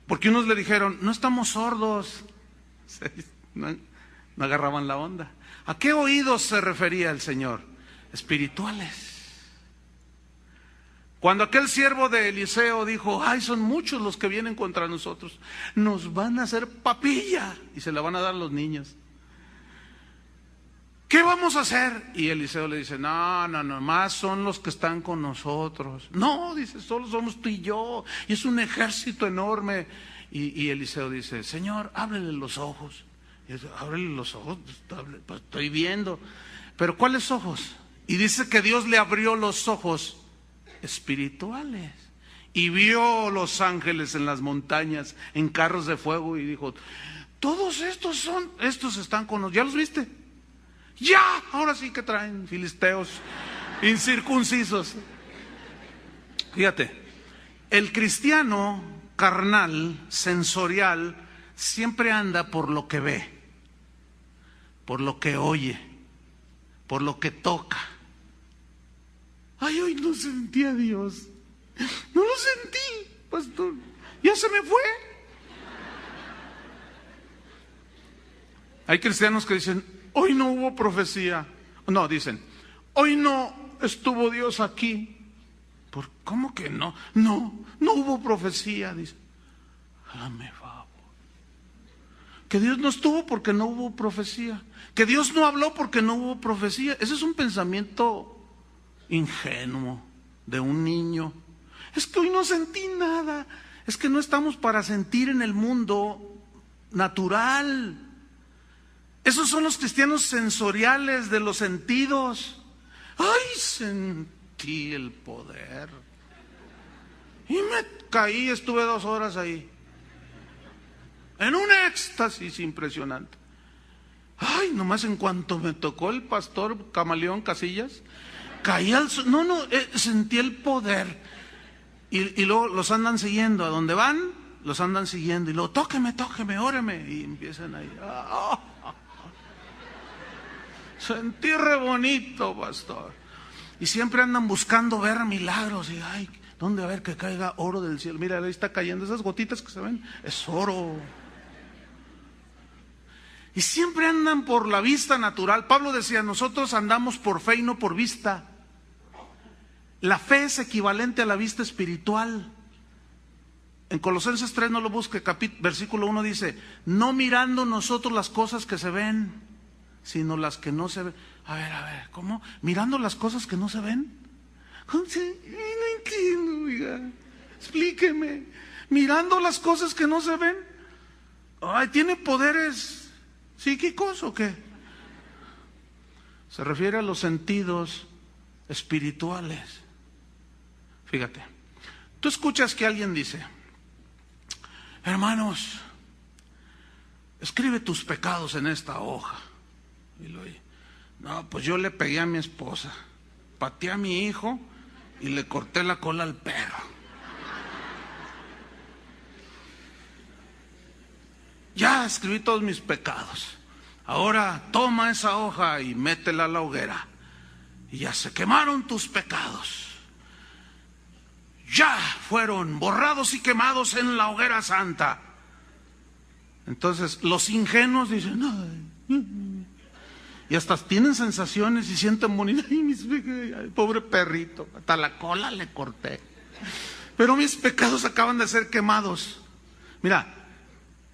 Porque unos le dijeron, no estamos sordos. No agarraban la onda. ¿A qué oídos se refería el Señor? Espirituales. Cuando aquel siervo de Eliseo dijo, ay, son muchos los que vienen contra nosotros, nos van a hacer papilla y se la van a dar a los niños. ¿Qué vamos a hacer? Y Eliseo le dice, no, más son los que están con nosotros. No, dice, solo somos tú y yo, y es un ejército enorme. Y Eliseo dice, Señor, ábrele los ojos. Y dice, ábrele los ojos, pues estoy viendo. Pero ¿cuáles ojos? Y dice que Dios le abrió los ojos espirituales. Y vio los ángeles en las montañas, en carros de fuego, y dijo, todos estos están con nosotros. ¿Ya los viste? Ya, ahora sí que traen filisteos incircuncisos. Fíjate, el cristiano carnal, sensorial, siempre anda por lo que ve, por lo que oye, por lo que toca. Ay, hoy no sentí a Dios. No lo sentí, pastor. Ya se me fue. Hay cristianos que dicen, hoy no hubo profecía. No, dicen, hoy no estuvo Dios aquí. ¿Cómo que no? No hubo profecía, dice. Hágame favor. Que Dios no estuvo porque no hubo profecía. Que Dios no habló porque no hubo profecía. Ese es un pensamiento ingenuo de un niño. Es que hoy no sentí nada. Es que no estamos para sentir en el mundo natural. Esos son los cristianos sensoriales de los sentidos. Ay, sentí el poder. Y me caí, estuve 2 horas ahí. en un éxtasis impresionante. Ay, nomás en cuanto me tocó el pastor Camaleón Casillas, caí al suelo. Sentí el poder. Y luego los andan siguiendo, a donde van, los andan siguiendo. Y luego, tóqueme, óreme. Y empiezan ahí. Sentí re bonito, pastor. Y siempre andan buscando ver milagros. Y ay, ¿dónde a ver que caiga oro del cielo? Mira, ahí está cayendo, esas gotitas que se ven, es oro. Y siempre andan por la vista natural. Pablo decía, nosotros andamos por fe y no por vista. La fe es equivalente a la vista espiritual. En Colosenses 3, no lo busque, versículo 1 dice, no mirando nosotros las cosas que se ven, sino las que no se ven. A ver, ¿cómo? ¿Mirando las cosas que no se ven? No entiendo, oiga. Explíqueme. ¿Mirando las cosas que no se ven? Ay, ¿tiene poderes psíquicos o qué? Se refiere a los sentidos espirituales. Fíjate, tú escuchas que alguien dice, hermanos, escribe tus pecados en esta hoja. Y lo oye. No, pues yo le pegué a mi esposa, pateé a mi hijo y le corté la cola al perro. Ya escribí todos mis pecados. Ahora toma esa hoja y métela a la hoguera. Y ya se quemaron tus pecados. Ya fueron borrados y quemados en la hoguera santa. Entonces los ingenuos dicen, ay, y hasta tienen sensaciones y sienten bonito. Ay, pobre perrito, hasta la cola le corté. Pero mis pecados acaban de ser quemados. Mira,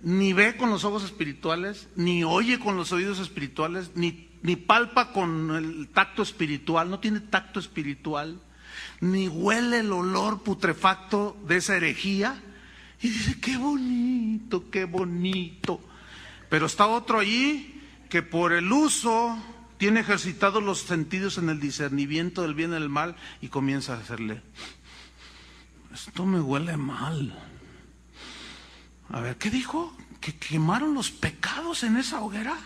ni ve con los ojos espirituales, ni oye con los oídos espirituales, ni palpa con el tacto espiritual, no tiene tacto espiritual, ni huele el olor putrefacto de esa herejía. Y dice, qué bonito, qué bonito. Pero está otro allí que por el uso tiene ejercitados los sentidos en el discernimiento del bien y del mal y comienza a hacerle, esto me huele mal. A ver, ¿qué dijo? ¿Que quemaron los pecados en esa hoguera?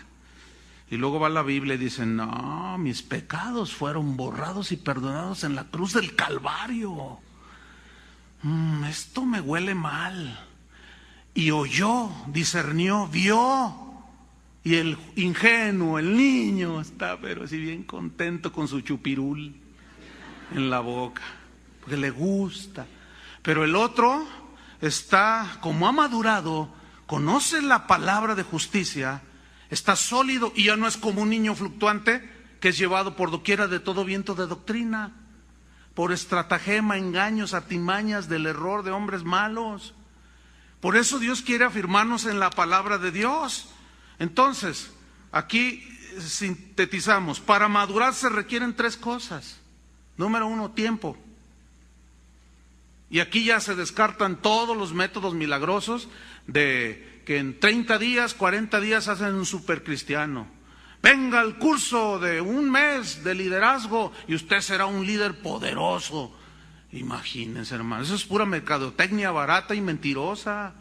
Y luego va la Biblia y dice, no, mis pecados fueron borrados y perdonados en la cruz del Calvario. Esto me huele mal. Y oyó, discernió, vio. Y el ingenuo, el niño, está pero así bien contento con su chupirul en la boca, porque le gusta. Pero el otro está, como ha madurado, conoce la palabra de justicia, está sólido y ya no es como un niño fluctuante que es llevado por doquiera de todo viento de doctrina, por estratagema, engaños, artimañas del error de hombres malos. Por eso Dios quiere afirmarnos en la palabra de Dios. Entonces, aquí sintetizamos, para madurar se requieren 3 cosas. Número 1, tiempo. Y aquí ya se descartan todos los métodos milagrosos de que en 30 días, 40 días hacen un supercristiano. Venga al curso de un mes de liderazgo y usted será un líder poderoso. Imagínense, hermanos, eso es pura mercadotecnia barata y mentirosa.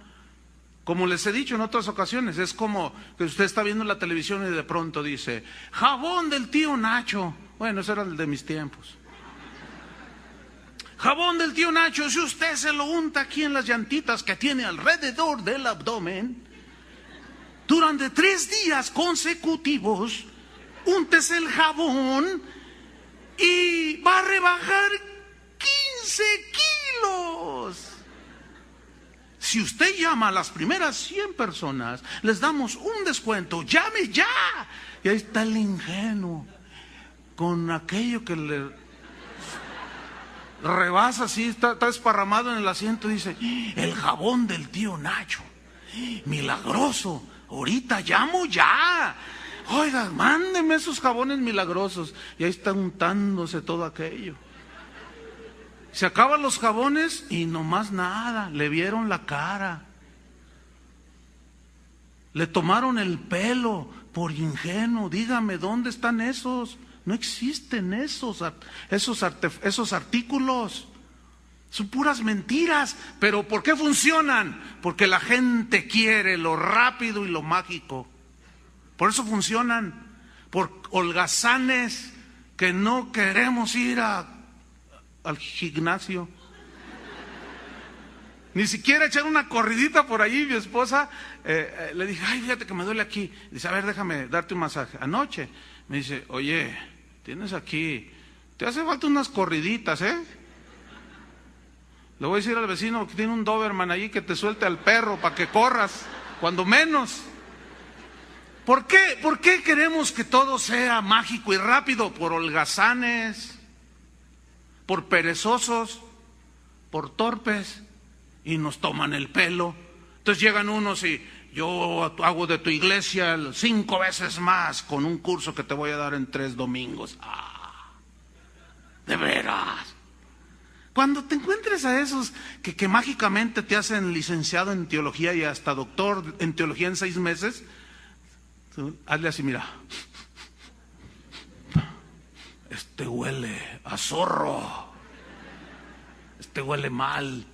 Como les he dicho en otras ocasiones, es como que usted está viendo la televisión y de pronto dice, jabón del tío Nacho. Bueno, ese era el de mis tiempos. Jabón del tío Nacho, si usted se lo unta aquí en las llantitas que tiene alrededor del abdomen, durante 3 días consecutivos, úntese el jabón y va a rebajar 15 kilos. Si usted llama a las primeras 100 personas, les damos un descuento, llame ya. Y ahí está el ingenuo, con aquello que le rebasa así, está esparramado en el asiento y dice, el jabón del tío Nacho, milagroso, ahorita llamo ya. Oiga, mándeme esos jabones milagrosos. Y ahí está untándose todo aquello. Se acaban los jabones y nomás nada, le vieron la cara, le tomaron el pelo por ingenuo. Dígame, ¿dónde están esos? No existen esos artículos. Son puras mentiras. ¿Pero por qué funcionan? Porque la gente quiere lo rápido y lo mágico. Por eso funcionan. Por holgazanes que no queremos ir al gimnasio. Ni siquiera echar una corridita por allí. Mi esposa le dije, ay, fíjate que me duele aquí. Dice, a ver, déjame darte un masaje. Anoche me dice, oye, tienes aquí, te hace falta unas corriditas, ¿eh? Le voy a decir al vecino que tiene un Doberman allí que te suelte al perro para que corras, cuando menos. ¿Por qué? ¿Por qué queremos que todo sea mágico y rápido? Por holgazanes, por perezosos, por torpes, y nos toman el pelo. Entonces llegan unos y yo hago de tu iglesia 5 veces más con un curso que te voy a dar en 3 domingos. ¿De veras? Cuando te encuentres a esos que mágicamente te hacen licenciado en teología y hasta doctor en teología en 6 meses, hazle así, mira. Este huele a zorro. Este huele mal.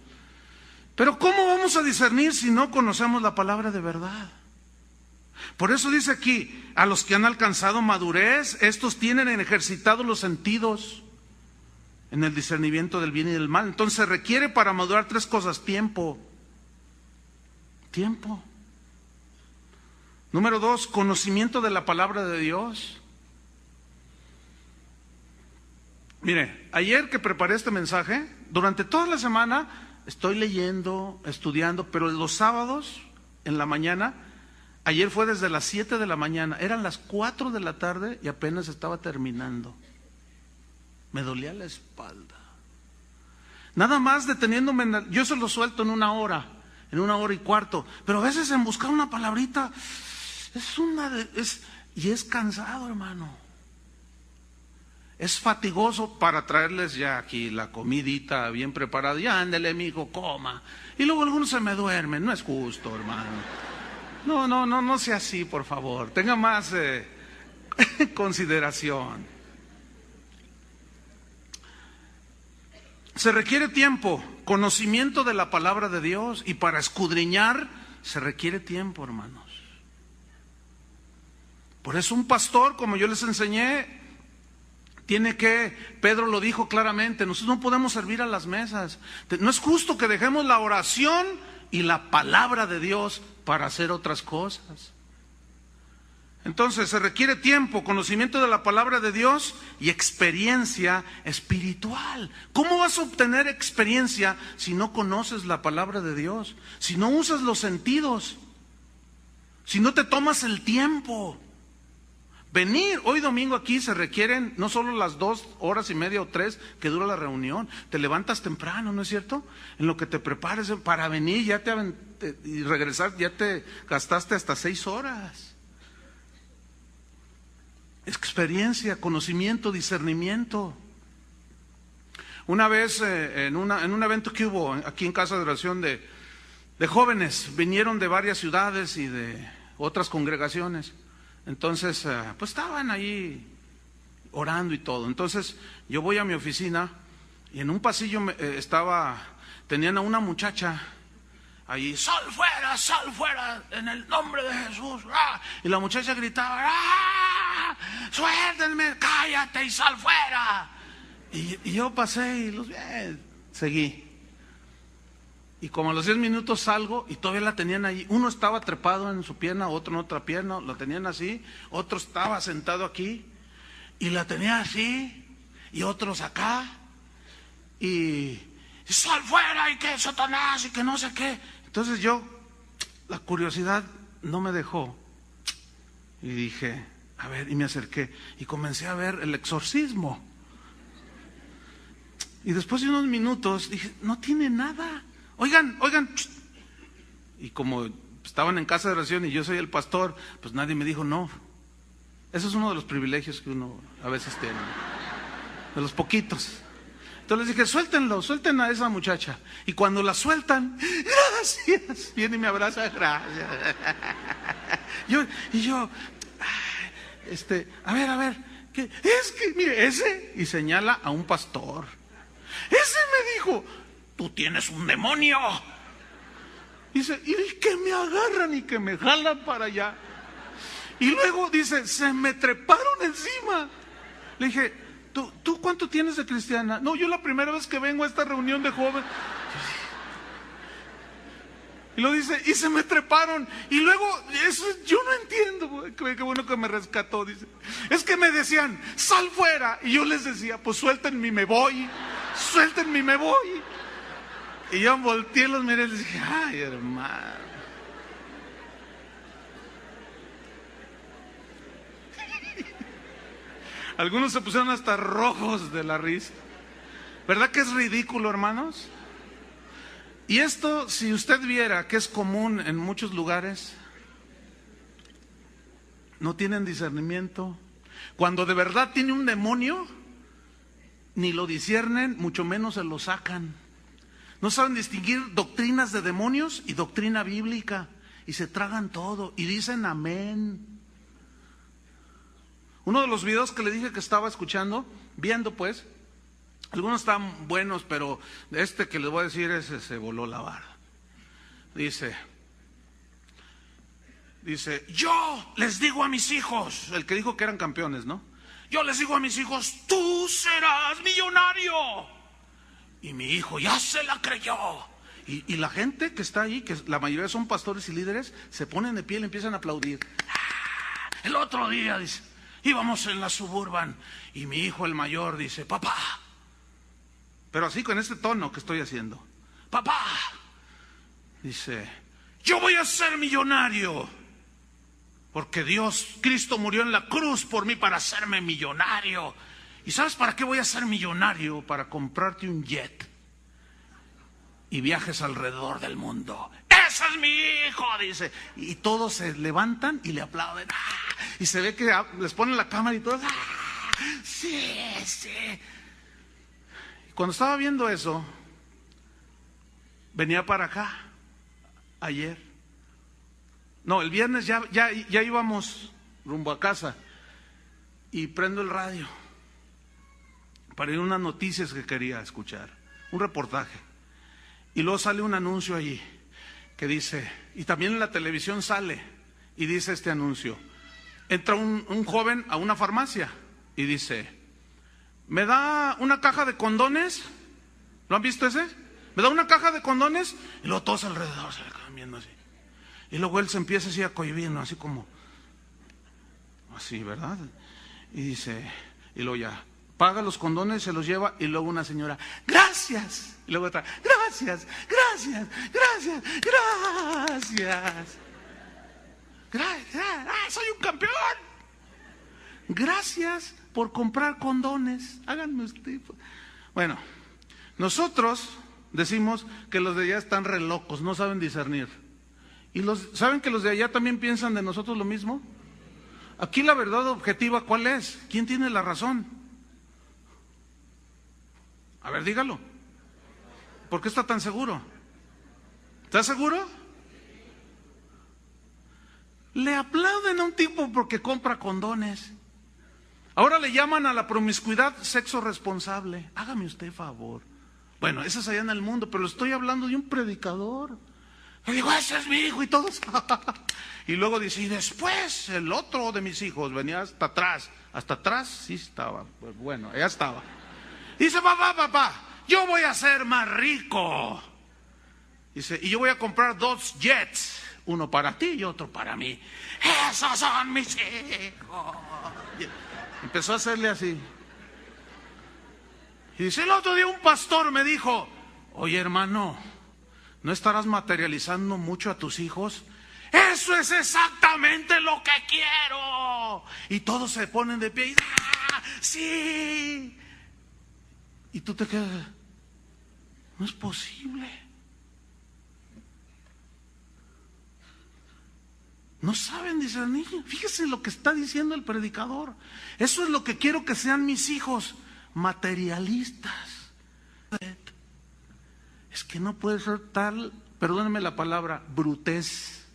Pero ¿cómo vamos a discernir si no conocemos la palabra de verdad? Por eso dice aquí, a los que han alcanzado madurez, estos tienen ejercitados los sentidos en el discernimiento del bien y del mal. Entonces se requiere para madurar 3 cosas: tiempo. Tiempo. Número 2, conocimiento de la palabra de Dios. Mire, ayer que preparé este mensaje, durante toda la semana estoy leyendo, estudiando, pero los sábados en la mañana, ayer fue desde las 7 de la mañana, eran las 4 de la tarde y apenas estaba terminando. Me dolía la espalda. Nada más deteniéndome, yo se lo suelto en 1 hora, en 1 hora y cuarto, pero a veces en buscar una palabrita, y es cansado, hermano. Es fatigoso para traerles ya aquí la comidita bien preparada. Ya ándele, mijo, coma. Y luego algunos se me duermen. No es justo, hermano. No sea así, por favor. Tenga más consideración. Se requiere tiempo, conocimiento de la palabra de Dios, y para escudriñar se requiere tiempo, hermanos. Por eso un pastor, como yo les enseñé, Pedro lo dijo claramente, nosotros no podemos servir a las mesas. No es justo que dejemos la oración y la palabra de Dios para hacer otras cosas. Entonces se requiere tiempo, conocimiento de la palabra de Dios y experiencia espiritual. ¿Cómo vas a obtener experiencia si no conoces la palabra de Dios? Si no usas los sentidos, si no te tomas el tiempo. Venir hoy domingo aquí se requieren no solo las 2 horas y media o 3 que dura la reunión. Te levantas temprano, ¿no es cierto? En lo que te prepares para venir y regresar, ya te gastaste hasta 6 horas. Experiencia, conocimiento, discernimiento. Una vez en un evento que hubo aquí en Casa de Oración de jóvenes, vinieron de varias ciudades y de otras congregaciones. Entonces, pues estaban ahí orando y todo. Entonces, yo voy a mi oficina y en un pasillo tenían a una muchacha ahí, sal fuera, en el nombre de Jesús. ¡Ah! Y la muchacha gritaba, ¡ah! Suéltenme, cállate y sal fuera. Y yo pasé y seguí. Y como a los 10 minutos salgo y todavía la tenían ahí. Uno estaba trepado en su pierna, otro en otra pierna, lo tenían así. Otro estaba sentado aquí y la tenía así. Y otros acá. Y sal fuera y que Satanás y que no sé qué. Entonces la curiosidad no me dejó. Y dije, a ver, y me acerqué. Y comencé a ver el exorcismo. Y después de unos minutos dije, no tiene nada. Oigan, y como estaban en casa de oración y yo soy el pastor, pues nadie me dijo no. Eso es uno de los privilegios que uno a veces tiene, de los poquitos. Entonces les dije, suelten a esa muchacha. Y cuando la sueltan, gracias, viene y me abraza, gracias. A ver, ¿qué? Es que, mire, ese, y señala a un pastor. Ese me dijo, tú tienes un demonio. Dice, y que me agarran y que me jalan para allá. Y luego dice, se me treparon encima. Le dije, ¿tú cuánto tienes de cristiana? No, yo la primera vez que vengo a esta reunión de jóvenes. Y lo dice, y se me treparon. Y luego, eso yo no entiendo. Qué bueno que me rescató, dice. Es que me decían, sal fuera. Y yo les decía, pues suéltenme y me voy. Suéltenme y me voy. Y yo volteé, los miré y les dije, ay, hermano. Algunos se pusieron hasta rojos de la risa. ¿Verdad que es ridículo, hermanos? Y esto, si usted viera que es común en muchos lugares, no tienen discernimiento. Cuando de verdad tiene un demonio, ni lo disciernen, mucho menos se lo sacan. No saben distinguir doctrinas de demonios y doctrina bíblica, y se tragan todo y dicen amén. Uno de los videos que le dije que estaba escuchando, viendo pues, algunos están buenos, pero este que les voy a decir, ese se voló la vara. Dice, yo les digo a mis hijos, el que dijo que eran campeones, ¿no? Yo les digo a mis hijos, tú serás millonario. Y mi hijo ya se la creyó. Y la gente que está ahí, que la mayoría son pastores y líderes, se ponen de pie y le empiezan a aplaudir. El otro día, dice, íbamos en la Suburban y mi hijo el mayor dice, papá, pero así con este tono que estoy haciendo, papá, dice, yo voy a ser millonario porque Cristo murió en la cruz por mí para hacerme millonario. ¿Y sabes para qué voy a ser millonario? Para comprarte un jet y viajes alrededor del mundo. ¡Ese es mi hijo!, dice. Y todos se levantan y le aplauden. ¡Ah! Y se ve que les ponen la cámara y todos. ¡Ah! Sí, sí. Y cuando estaba viendo eso, venía para acá ayer. No, el viernes ya íbamos rumbo a casa y prendo el radio para ir a unas noticias que quería escuchar, un reportaje. Y luego sale un anuncio allí que dice, y también en la televisión sale, y dice este anuncio, entra un joven a una farmacia y dice, ¿me da una caja de condones? ¿Lo han visto ese? ¿Me da una caja de condones? Y luego todos alrededor se le quedan viendo así. Y luego él se empieza así a cohibir, ¿no? Así como, así, ¿verdad? Y dice, y luego ya, paga los condones, se los lleva, y luego una señora, gracias. Y luego otra, gracias, gracias, gracias, gracias. Soy un campeón. Gracias por comprar condones. Háganme usted. Bueno, nosotros decimos que los de allá están re locos, no saben discernir. ¿Y saben que los de allá también piensan de nosotros lo mismo? Aquí la verdad objetiva, ¿cuál es? ¿Quién tiene la razón? A ver, dígalo. ¿Por qué está tan seguro? ¿Está seguro? Le aplauden a un tipo porque compra condones. Ahora le llaman a la promiscuidad sexo responsable. Hágame usted favor. Bueno, eso es allá en el mundo, pero estoy hablando de un predicador. Le digo, ese es mi hijo, y todos. Y luego dice, y después el otro de mis hijos venía hasta atrás. Hasta atrás sí estaba. Pues bueno, ya estaba. Dice, papá, yo voy a ser más rico. Dice, y yo voy a comprar 2 jets, uno para ti y otro para mí. Esos son mis hijos. Empezó a hacerle así. Y dice, el otro día un pastor me dijo, oye hermano, ¿no estarás materializando mucho a tus hijos? Eso es exactamente lo que quiero. Y todos se ponen de pie y ¡ah, sí! Y tú te quedas, no es posible. No saben discernir. Fíjese lo que está diciendo el predicador. Eso es lo que quiero que sean mis hijos, materialistas. Es que no puede ser tal, perdónenme la palabra, brutez.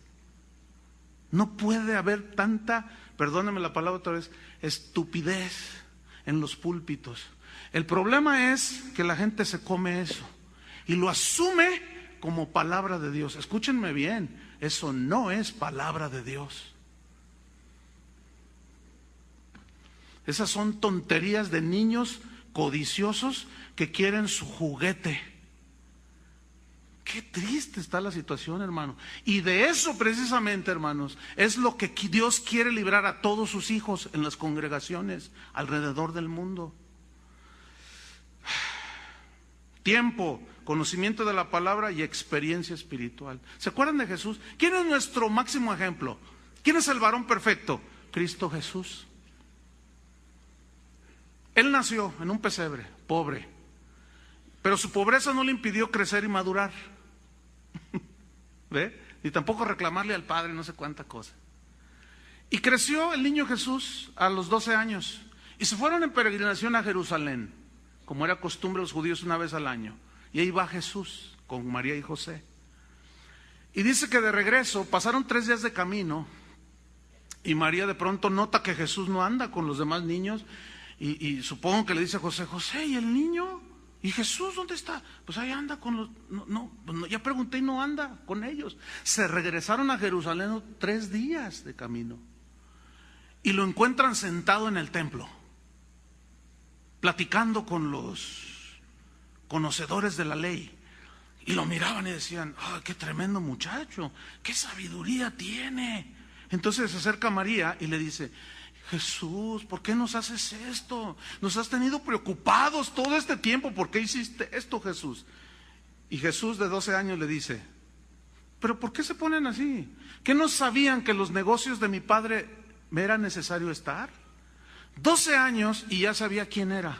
No puede haber tanta, perdónenme la palabra otra vez, estupidez en los púlpitos. El problema es que la gente se come eso. y lo asume como palabra de Dios. Escúchenme bien, eso no es palabra de Dios. Esas son tonterías de niños codiciosos que quieren su juguete. Qué triste está la situación, hermano. Y de eso precisamente, hermanos, es lo que Dios quiere librar a todos sus hijos en las congregaciones alrededor del mundo. Tiempo, conocimiento de la palabra y experiencia espiritual. ¿Se acuerdan de Jesús? ¿Quién es nuestro máximo ejemplo? ¿Quién es el varón perfecto? Cristo Jesús. Él nació en un pesebre, pobre, pero su pobreza no le impidió crecer y madurar. ¿Ve? Ni tampoco reclamarle al Padre no sé cuánta cosa. Y creció el niño Jesús a los 12 años y se fueron en peregrinación a Jerusalén, como era costumbre los judíos una vez al año. Y ahí va Jesús con María y José. Y dice que de regreso pasaron 3 días de camino y María de pronto nota que Jesús no anda con los demás niños y supongo que le dice a José: José, ¿y el niño? ¿Y Jesús dónde está? Pues ahí anda con los... No, ya pregunté y no anda con ellos. Se regresaron a Jerusalén 3 días de camino y lo encuentran sentado en el templo, platicando con los conocedores de la ley. Y lo miraban y decían: ¡ay, qué tremendo muchacho! ¡Qué sabiduría tiene! Entonces se acerca María y le dice: Jesús, ¿por qué nos haces esto? Nos has tenido preocupados todo este tiempo. ¿Por qué hiciste esto, Jesús? Y Jesús, de 12 años, le dice: ¿pero por qué se ponen así? ¿Qué no sabían que los negocios de mi padre me era necesario estar? 12 años y ya sabía quién era.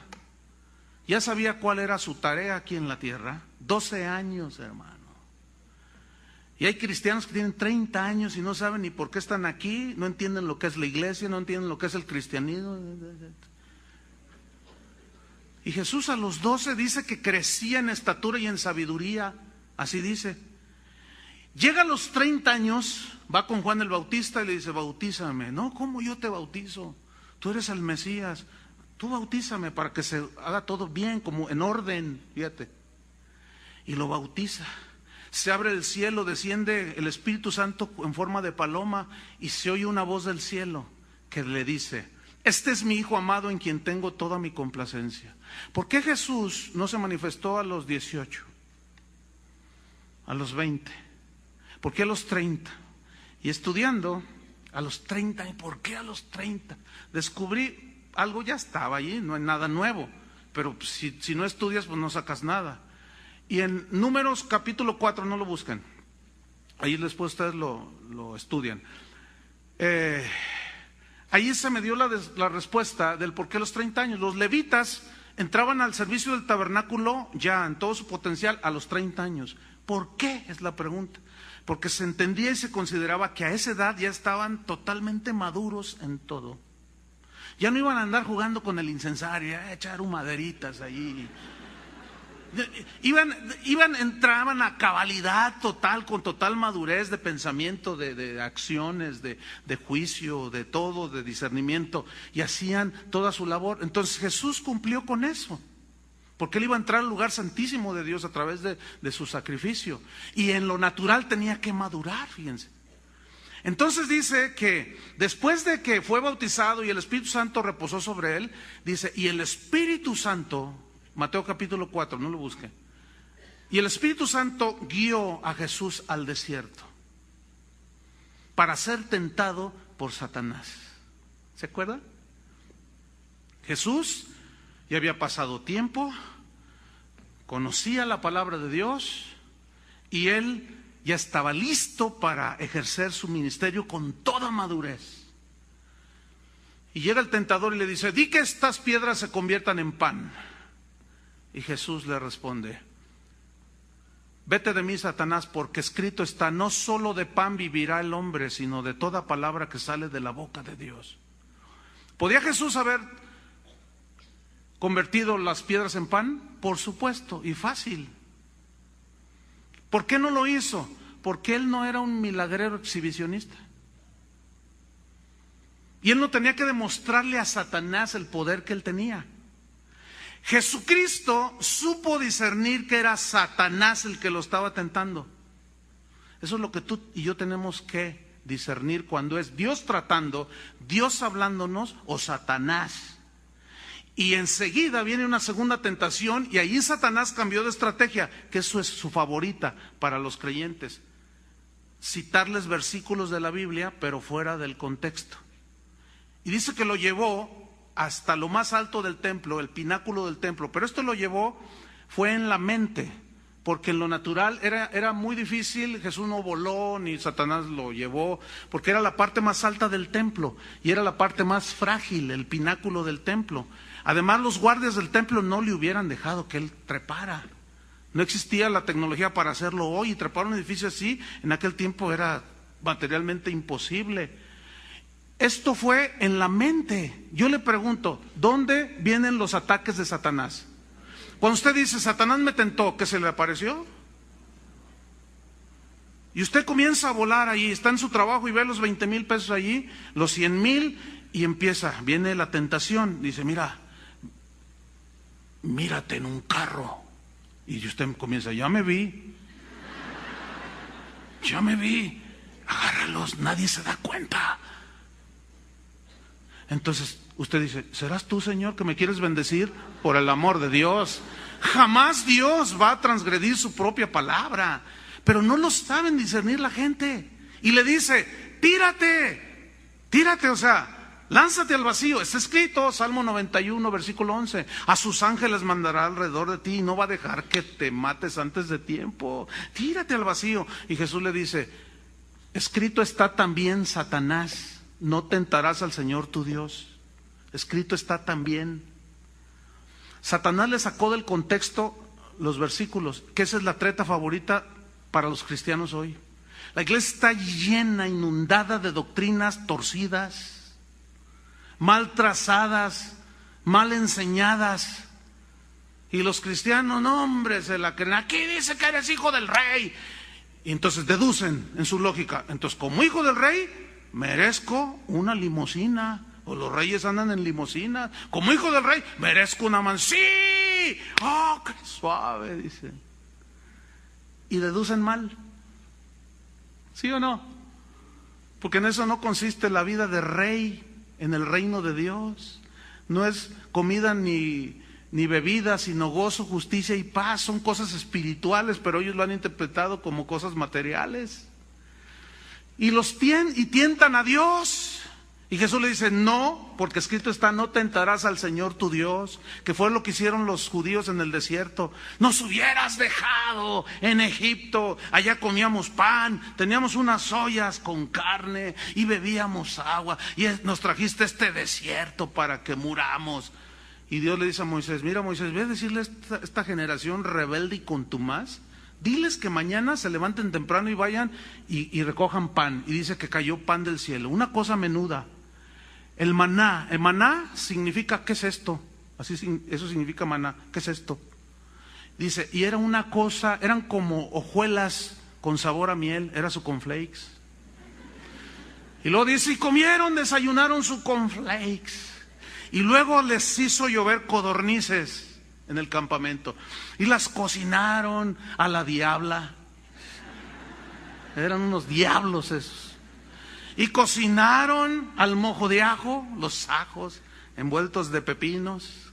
Ya sabía cuál era su tarea aquí en la tierra. 12 años, hermano. Y hay cristianos que tienen 30 años y no saben ni por qué están aquí, no entienden lo que es la iglesia, no entienden lo que es el cristianismo. Y Jesús a los 12 dice que crecía en estatura y en sabiduría, así dice. Llega a los 30 años, va con Juan el Bautista y le dice: bautízame. No, ¿cómo yo te bautizo? Tú eres el Mesías, tú bautízame para que se haga todo bien, como en orden, fíjate. Y lo bautiza. Se abre el cielo, desciende el Espíritu Santo en forma de paloma y se oye una voz del cielo que le dice: este es mi Hijo amado en quien tengo toda mi complacencia. ¿Por qué Jesús no se manifestó a los 18? A los 20. ¿Por qué a los 30? Y estudiando a los 30, ¿y por qué a los 30? Descubrí algo, ya estaba allí, no es nada nuevo, pero si no estudias pues no sacas nada. Y en Números capítulo 4, no lo busquen, ahí después ustedes lo estudian. Ahí se me dio la respuesta del por qué los 30 años. Los levitas entraban al servicio del tabernáculo ya en todo su potencial a los 30 años. ¿Por qué? Es la pregunta. Porque se entendía y se consideraba que a esa edad ya estaban totalmente maduros en todo. Ya no iban a andar jugando con el incensario, a echar maderitas ahí. Entraban a cabalidad total, con total madurez de pensamiento, de acciones, de juicio, de todo, de discernimiento, y hacían toda su labor. Entonces Jesús cumplió con eso, porque él iba a entrar al lugar santísimo de Dios a través de su sacrificio, y en lo natural tenía que madurar, fíjense. Entonces dice que después de que fue bautizado y el Espíritu Santo reposó sobre él, dice: y el Espíritu Santo, Mateo capítulo 4, no lo busque. Y el Espíritu Santo guió a Jesús al desierto para ser tentado por Satanás. ¿Se acuerdan? Jesús ya había pasado tiempo, conocía la palabra de Dios y él ya estaba listo para ejercer su ministerio con toda madurez. Y llega el tentador y le dice: di que estas piedras se conviertan en pan. Y Jesús le responde: vete de mí, Satanás, porque escrito está: no solo de pan vivirá el hombre, sino de toda palabra que sale de la boca de Dios. ¿Podía Jesús haber convertido las piedras en pan? Por supuesto, y fácil. ¿Por qué no lo hizo? Porque él no era un milagrero exhibicionista. Y él no tenía que demostrarle a Satanás el poder que él tenía. Jesucristo supo discernir que era Satanás el que lo estaba tentando. Eso es lo que tú y yo tenemos que discernir cuando es Dios tratando, Dios hablándonos o Satanás. Y enseguida viene una segunda tentación y ahí Satanás cambió de estrategia, que eso es su favorita para los creyentes. Citarles versículos de la Biblia, pero fuera del contexto. Y dice que lo llevó hasta lo más alto del templo, el pináculo del templo, pero esto lo llevó, fue en la mente, porque en lo natural era muy difícil. Jesús no voló, ni Satanás lo llevó, porque era la parte más alta del templo, y era la parte más frágil, el pináculo del templo. Además, los guardias del templo no le hubieran dejado que él trepara. No existía la tecnología para hacerlo hoy, y trepar un edificio así, en aquel tiempo era materialmente imposible. Esto fue en la mente. Yo le pregunto, ¿dónde vienen los ataques de Satanás? Cuando usted dice, Satanás me tentó, ¿qué se le apareció? Y usted comienza a volar allí, está en su trabajo y ve los 20,000 pesos allí, los 100,000, y empieza, viene la tentación, dice, mírate en un carro. Y usted comienza, ya me vi, agárralos, nadie se da cuenta. Entonces usted dice, ¿serás tú, Señor, que me quieres bendecir? Por el amor de Dios, jamás Dios va a transgredir su propia palabra, pero no lo saben discernir la gente. Y le dice, tírate, o sea, lánzate al vacío. Está escrito, Salmo 91, versículo 11, a sus ángeles mandará alrededor de ti y no va a dejar que te mates antes de tiempo. Tírate al vacío. Y Jesús le dice, escrito está también, Satanás, no tentarás al Señor tu Dios. Escrito está también. Satanás le sacó del contexto los versículos, que esa es la treta favorita para los cristianos hoy. La iglesia está llena, inundada de doctrinas torcidas, mal trazadas, mal enseñadas. Y los cristianos, no hombre, se la creen. Aquí dice que eres hijo del rey. Y entonces deducen en su lógica. Entonces, como hijo del rey, merezco una limusina, o los reyes andan en limusina. Como hijo del rey, merezco una mansión. ¡Sí! ¡Oh, qué suave! Dicen. Y deducen mal. ¿Sí o no? Porque en eso no consiste la vida de rey en el reino de Dios. No es comida ni bebida, sino gozo, justicia y paz. Son cosas espirituales, pero ellos lo han interpretado como cosas materiales. Y tientan a Dios. Y Jesús le dice, no, porque escrito está, no tentarás al Señor tu Dios, que fue lo que hicieron los judíos en el desierto. Nos hubieras dejado en Egipto, allá comíamos pan, teníamos unas ollas con carne y bebíamos agua, y nos trajiste este desierto para que muramos. Y Dios le dice a Moisés, mira Moisés, ve a decirle a esta generación rebelde y contumaz, diles que mañana se levanten temprano y vayan y recojan pan. Y dice que cayó pan del cielo, una cosa menuda. El maná significa, ¿qué es esto? Eso significa maná, ¿qué es esto? Dice, y era una cosa, eran como hojuelas con sabor a miel, era su cornflakes. Y luego dice, y comieron, desayunaron su cornflakes. Y luego les hizo llover codornices en el campamento. Y las cocinaron a la diabla. Eran unos diablos esos. Y cocinaron al mojo de ajo, los ajos envueltos de pepinos,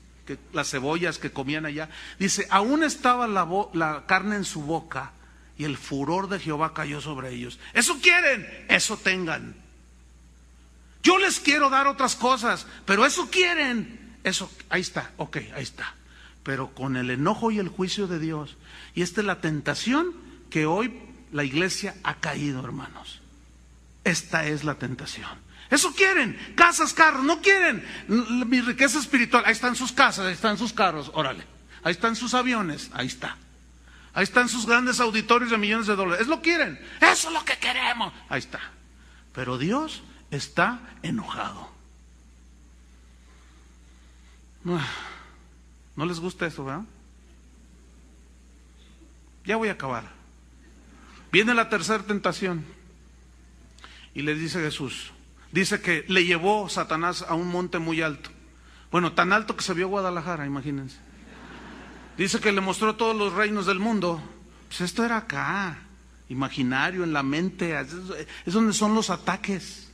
las cebollas que comían allá. Dice, aún estaba la carne en su boca y el furor de Jehová cayó sobre ellos. Eso quieren, eso tengan. Yo les quiero dar otras cosas, pero eso quieren, eso, ahí está, ok, ahí está. Pero con el enojo y el juicio de Dios. Y esta es la tentación que hoy la iglesia ha caído, hermanos. Esta es la tentación. Eso quieren, casas, carros, no quieren mi riqueza espiritual. Ahí están sus casas, ahí están sus carros, órale. Ahí están sus aviones, ahí está. Ahí están sus grandes auditorios de millones de dólares. Lo quieren, eso es lo que queremos. Ahí está. Pero Dios está enojado. ¿No les gusta eso, verdad? Ya voy a acabar. Viene la tercera tentación. Y le dice Jesús, dice que le llevó Satanás a un monte muy alto. Bueno, tan alto que se vio Guadalajara, imagínense. Dice que le mostró todos los reinos del mundo. Pues esto era acá, imaginario, en la mente, es donde son los ataques.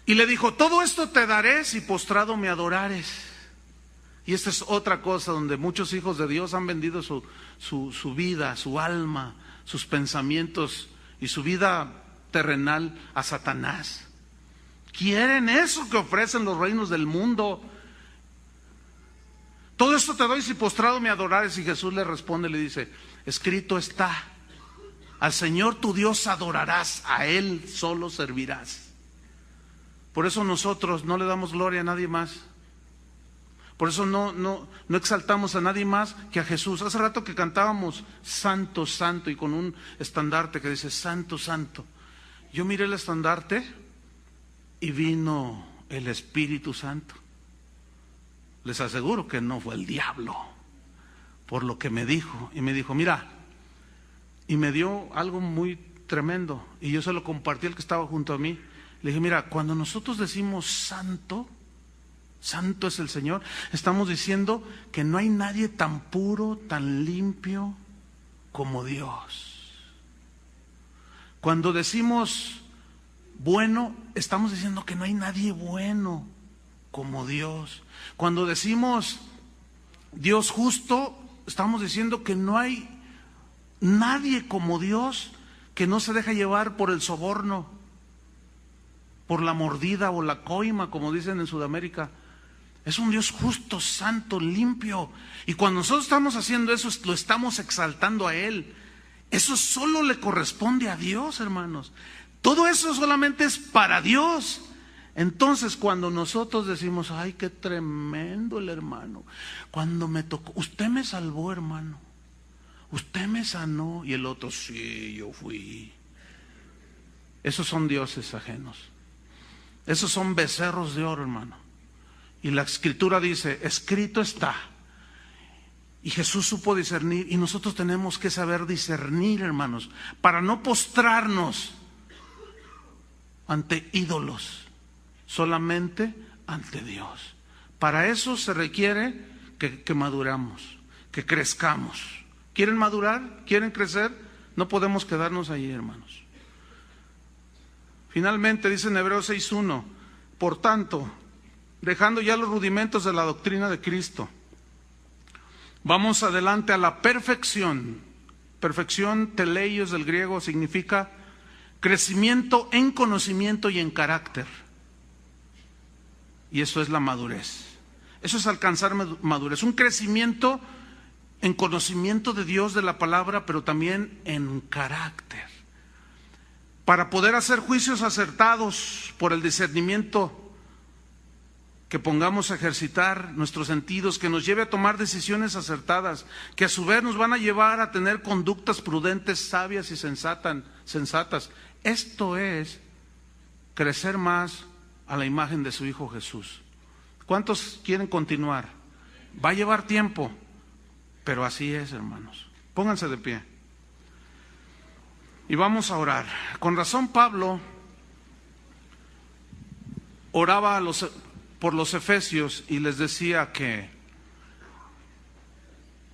Y le dijo, todo esto te daré si postrado me adorares. Y esta es otra cosa donde muchos hijos de Dios han vendido su vida, su alma, sus pensamientos y su vida terrenal a Satanás. Quieren eso que ofrecen los reinos del mundo. Todo esto te doy si postrado me adorares. Y Jesús le responde, le dice, escrito está, al Señor tu Dios adorarás, a Él solo servirás. Por eso nosotros no le damos gloria a nadie más. Por eso no exaltamos a nadie más que a Jesús. Hace rato que cantábamos Santo, Santo, y con un estandarte que dice Santo, Santo. Yo miré el estandarte y vino el Espíritu Santo. Les aseguro que no fue el diablo, por lo que me dijo. Y me dijo, mira, y me dio algo muy tremendo. Y yo se lo compartí al que estaba junto a mí. Le dije, mira, cuando nosotros decimos Santo, Santo es el Señor, estamos diciendo que no hay nadie tan puro, tan limpio como Dios. Cuando decimos bueno, estamos diciendo que no hay nadie bueno como Dios. Cuando decimos Dios justo, estamos diciendo que no hay nadie como Dios, que no se deja llevar por el soborno, por la mordida o la coima, como dicen en Sudamérica. Es un Dios justo, santo, limpio. Y cuando nosotros estamos haciendo eso, lo estamos exaltando a Él. Eso solo le corresponde a Dios, hermanos. Todo eso solamente es para Dios. Entonces, cuando nosotros decimos, ay, qué tremendo el hermano, cuando me tocó, usted me salvó, hermano, usted me sanó, y el otro, sí, yo fui. Esos son dioses ajenos. Esos son becerros de oro, hermano. Y la Escritura dice, escrito está. Y Jesús supo discernir, y nosotros tenemos que saber discernir, hermanos, para no postrarnos ante ídolos, solamente ante Dios. Para eso se requiere que maduramos, que crezcamos. ¿Quieren madurar? ¿Quieren crecer? No podemos quedarnos ahí, hermanos. Finalmente dice en Hebreos 6:1, por tanto, dejando ya los rudimentos de la doctrina de Cristo, vamos adelante a la perfección. Perfección, teleios del griego, significa crecimiento en conocimiento y en carácter. Y eso es la madurez. Eso es alcanzar madurez. Un crecimiento en conocimiento de Dios, de la palabra, pero también en carácter. Para poder hacer juicios acertados por el discernimiento que pongamos a ejercitar nuestros sentidos, que nos lleve a tomar decisiones acertadas, que a su vez nos van a llevar a tener conductas prudentes, sabias y sensatas. Esto es crecer más a la imagen de su Hijo Jesús. ¿Cuántos quieren continuar? Va a llevar tiempo, pero así es, hermanos. Pónganse de pie. Y vamos a orar. Con razón Pablo oraba por los efesios y les decía que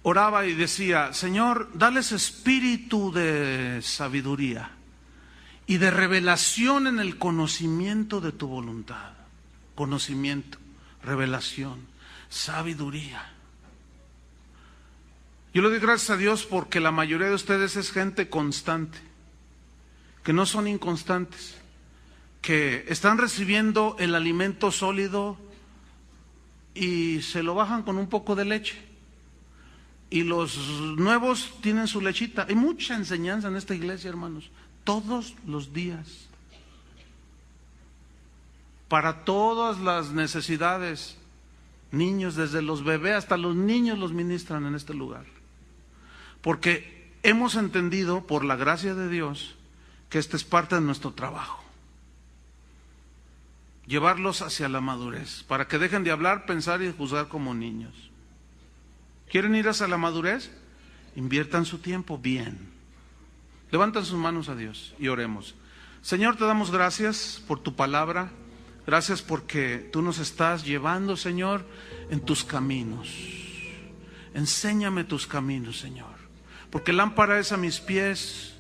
oraba y decía, Señor, dales espíritu de sabiduría y de revelación en el conocimiento de tu voluntad. Conocimiento, revelación, sabiduría. Yo le doy gracias a Dios porque la mayoría de ustedes es gente constante, que no son inconstantes, que están recibiendo el alimento sólido y se lo bajan con un poco de leche. Y los nuevos tienen su lechita. Hay mucha enseñanza en esta iglesia, hermanos, todos los días, para todas las necesidades. Niños, desde los bebés hasta los niños los ministran en este lugar, porque hemos entendido por la gracia de Dios que esta es parte de nuestro trabajo, llevarlos hacia la madurez, para que dejen de hablar, pensar y juzgar como niños. ¿Quieren ir hacia la madurez? Inviertan su tiempo bien. Levanten sus manos a Dios y oremos. Señor, te damos gracias por tu palabra. Gracias porque tú nos estás llevando, Señor, en tus caminos, Enséñame tus caminos, Señor, porque lámpara es a mis pies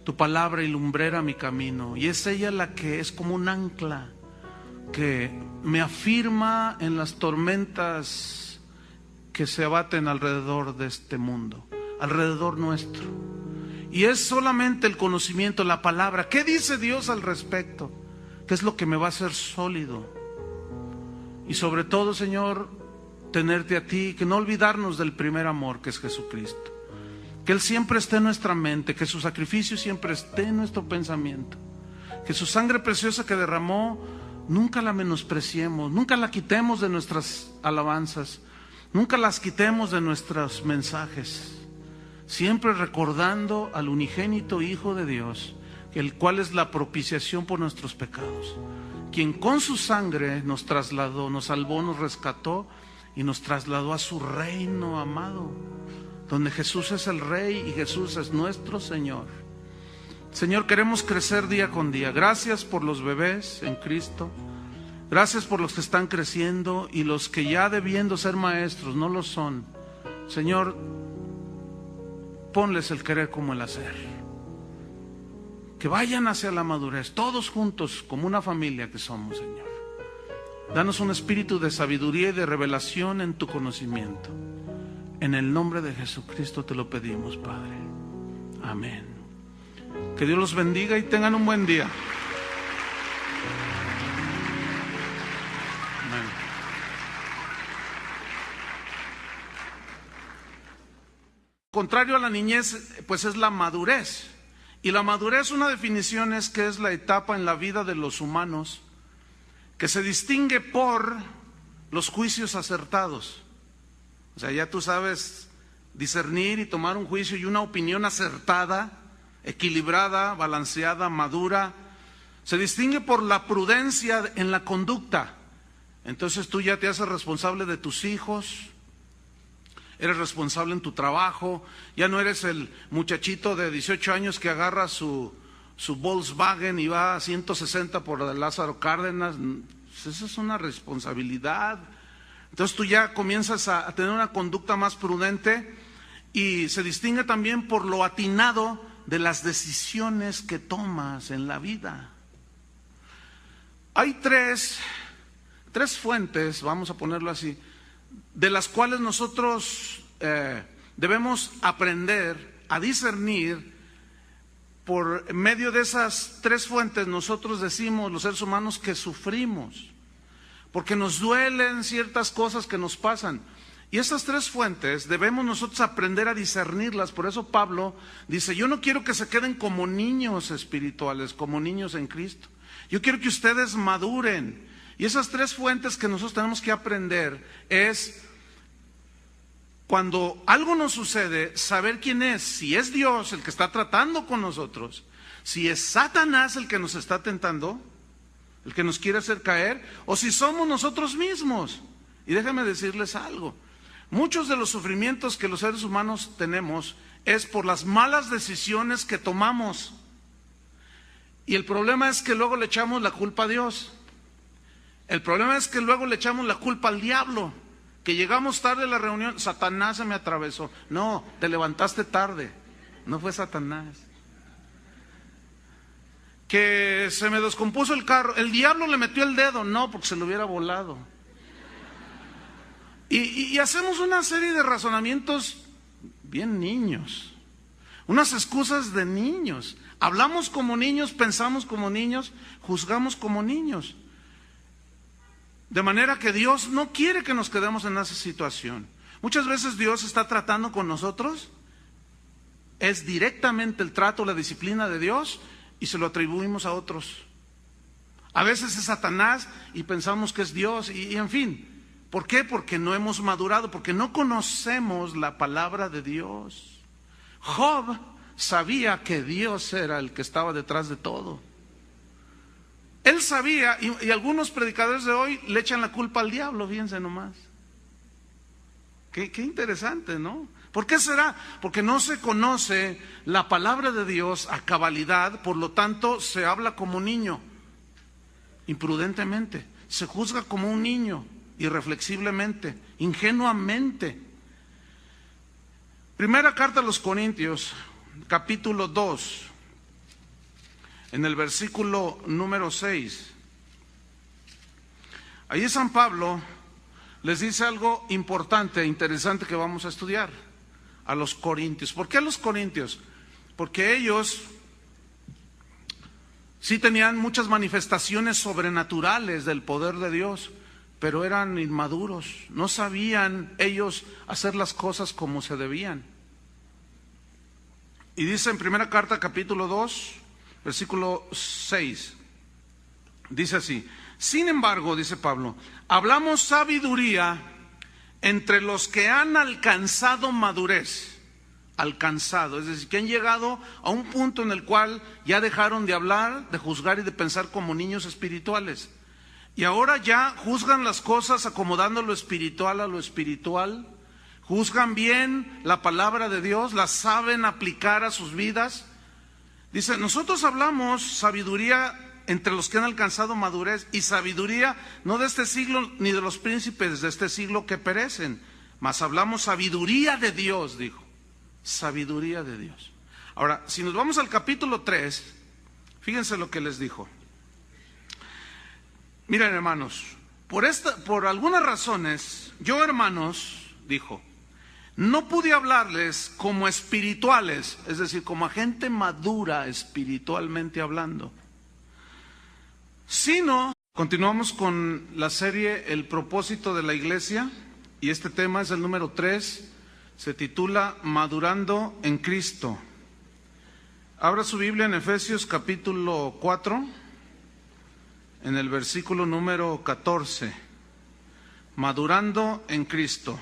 tu palabra y lumbrera mi camino. Y es ella la que es como un ancla que me afirma en las tormentas que se abaten alrededor de este mundo, alrededor nuestro. Y es solamente el conocimiento, la palabra. ¿Qué dice Dios al respecto? ¿Qué es lo que me va a hacer sólido? Y sobre todo, Señor, tenerte a ti, que no olvidarnos del primer amor que es Jesucristo. Que Él siempre esté en nuestra mente, que su sacrificio siempre esté en nuestro pensamiento, que su sangre preciosa que derramó nunca la menospreciemos, nunca la quitemos de nuestras alabanzas, nunca las quitemos de nuestros mensajes, siempre recordando al unigénito Hijo de Dios, el cual es la propiciación por nuestros pecados, quien con su sangre nos trasladó, nos salvó, nos rescató y nos trasladó a su reino amado, donde Jesús es el Rey y Jesús es nuestro Señor. Señor, queremos crecer día con día. Gracias por los bebés en Cristo. Gracias por los que están creciendo y los que ya debiendo ser maestros no lo son. Señor, ponles el querer como el hacer. Que vayan hacia la madurez, todos juntos como una familia que somos, Señor. Danos un espíritu de sabiduría y de revelación en tu conocimiento. En el nombre de Jesucristo te lo pedimos, Padre. Amén. Que Dios los bendiga y tengan un buen día. Amén. Contrario a la niñez, pues es la madurez. Y la madurez, una definición es que es la etapa en la vida de los humanos que se distingue por los juicios acertados. O sea, ya tú sabes discernir y tomar un juicio y una opinión acertada, equilibrada, balanceada, madura. Se distingue por la prudencia en la conducta. Entonces tú ya te haces responsable de tus hijos, eres responsable en tu trabajo, ya no eres el muchachito de 18 años que agarra su Volkswagen y va a 160 por Lázaro Cárdenas. Esa es una responsabilidad. Entonces tú ya comienzas a tener una conducta más prudente y se distingue también por lo atinado de las decisiones que tomas en la vida. Hay tres fuentes, vamos a ponerlo así, de las cuales nosotros debemos aprender a discernir. Por medio de esas tres fuentes nosotros decimos, los seres humanos, que sufrimos, porque nos duelen ciertas cosas que nos pasan. Y esas tres fuentes debemos nosotros aprender a discernirlas. Por eso Pablo dice, yo no quiero que se queden como niños espirituales, como niños en Cristo. Yo quiero que ustedes maduren. Y esas tres fuentes que nosotros tenemos que aprender es, cuando algo nos sucede, saber quién es. Si es Dios el que está tratando con nosotros, si es Satanás el que nos está tentando, el que nos quiere hacer caer, o si somos nosotros mismos. Y déjenme decirles algo, muchos de los sufrimientos que los seres humanos tenemos es por las malas decisiones que tomamos. Y el problema es que luego le echamos la culpa a Dios. El problema es que luego le echamos la culpa al diablo. Que llegamos tarde a la reunión, Satanás se me atravesó. No, te levantaste tarde, no fue Satanás. Que se me descompuso el carro, el diablo le metió el dedo. No, porque se lo hubiera volado. Y hacemos una serie de razonamientos bien niños, unas excusas de niños. Hablamos como niños, pensamos como niños, juzgamos como niños. De manera que Dios no quiere que nos quedemos en esa situación. Muchas veces Dios está tratando con nosotros, es directamente el trato, la disciplina de Dios, y se lo atribuimos a otros. A veces es Satanás y pensamos que es Dios, y en fin. ¿Por qué? Porque no hemos madurado, porque no conocemos la palabra de Dios. Job sabía que Dios era el que estaba detrás de todo. Él sabía, y algunos predicadores de hoy le echan la culpa al diablo, fíjense nomás. Qué interesante, ¿no? ¿Por qué será? Porque no se conoce la palabra de Dios a cabalidad, por lo tanto se habla como niño, imprudentemente, se juzga como un niño, irreflexiblemente, ingenuamente. Primera carta a los Corintios, capítulo 2, en el versículo número 6. Ahí San Pablo les dice algo importante, interesante que vamos a estudiar a los corintios. ¿Por qué a los corintios? Porque ellos sí tenían muchas manifestaciones sobrenaturales del poder de Dios, pero eran inmaduros, no sabían ellos hacer las cosas como se debían. Y dice en primera carta, capítulo 2, versículo 6, dice así: sin embargo, dice Pablo, hablamos sabiduría entre los que han alcanzado madurez. Alcanzado, es decir, que han llegado a un punto en el cual ya dejaron de hablar, de juzgar y de pensar como niños espirituales. Y ahora ya juzgan las cosas acomodando lo espiritual a lo espiritual. Juzgan bien la palabra de Dios, la saben aplicar a sus vidas. Dice, nosotros hablamos sabiduría entre los que han alcanzado madurez, y sabiduría no de este siglo ni de los príncipes de este siglo que perecen, mas hablamos sabiduría de Dios, dijo. Sabiduría de Dios. Ahora, si nos vamos al capítulo 3, fíjense lo que les dijo. Miren, hermanos, por algunas razones, yo, hermanos, dijo, no pude hablarles como espirituales, es decir, como a gente madura espiritualmente hablando, sino, continuamos con la serie El propósito de la iglesia, y este tema es el número 3, se titula Madurando en Cristo. Abra su Biblia en Efesios capítulo 4, en el versículo número 14. Madurando en Cristo.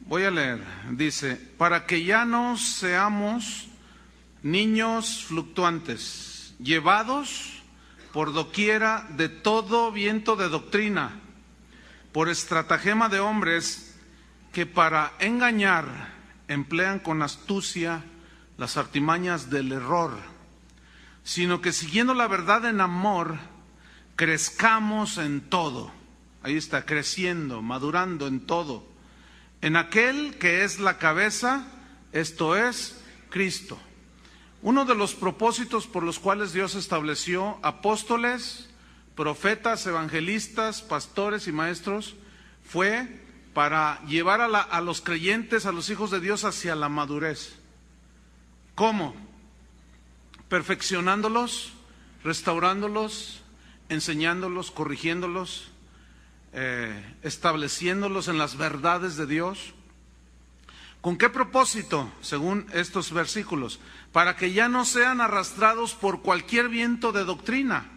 Voy a leer, dice, para que ya no seamos niños fluctuantes, llevados por doquiera de todo viento de doctrina, por estratagema de hombres que para engañar emplean con astucia las artimañas del error, sino que siguiendo la verdad en amor, crezcamos en todo. Ahí está, creciendo, madurando en todo, en aquel que es la cabeza, esto es, Cristo. Uno de los propósitos por los cuales Dios estableció apóstoles, profetas, evangelistas, pastores y maestros fue para llevar a los creyentes, a los hijos de Dios hacia la madurez. ¿Cómo? Perfeccionándolos, restaurándolos, enseñándolos, corrigiéndolos, estableciéndolos en las verdades de Dios. ¿Con qué propósito? Según estos versículos, para que ya no sean arrastrados por cualquier viento de doctrina.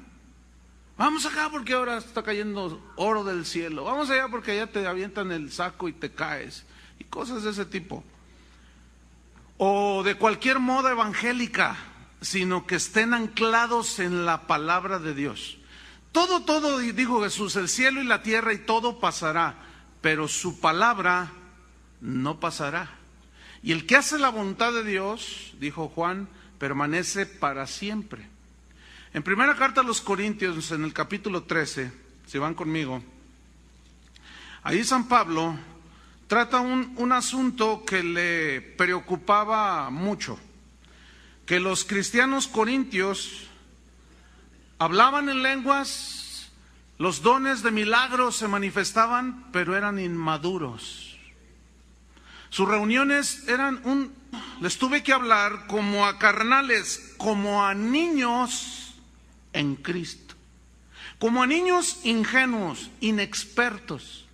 Vamos acá porque ahora está cayendo oro del cielo. Vamos allá porque allá te avientan el saco y te caes. Y cosas de ese tipo. O de cualquier moda evangélica, sino que estén anclados en la palabra de Dios. Todo, dijo Jesús, el cielo y la tierra y todo pasará, pero su palabra no pasará. Y el que hace la voluntad de Dios, dijo Juan, permanece para siempre. En primera carta a los Corintios, en el capítulo 13, si van conmigo, ahí San Pablo trata un asunto que le preocupaba mucho, que los cristianos corintios hablaban en lenguas, los dones de milagros se manifestaban, pero eran inmaduros. Sus reuniones les tuve que hablar como a carnales, como a niños en Cristo, como a niños ingenuos, inexpertos,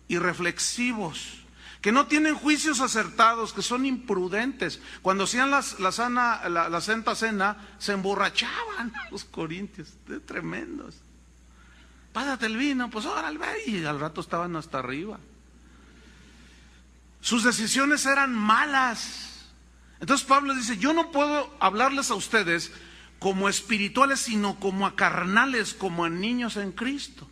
irreflexivos, que no tienen juicios acertados, que son imprudentes. Cuando hacían la Santa Cena, se emborrachaban los corintios, tremendos. Pásate el vino, pues órale, y al rato estaban hasta arriba. Sus decisiones eran malas. Entonces Pablo dice, yo no puedo hablarles a ustedes como espirituales, sino como a carnales, como a niños en Cristo.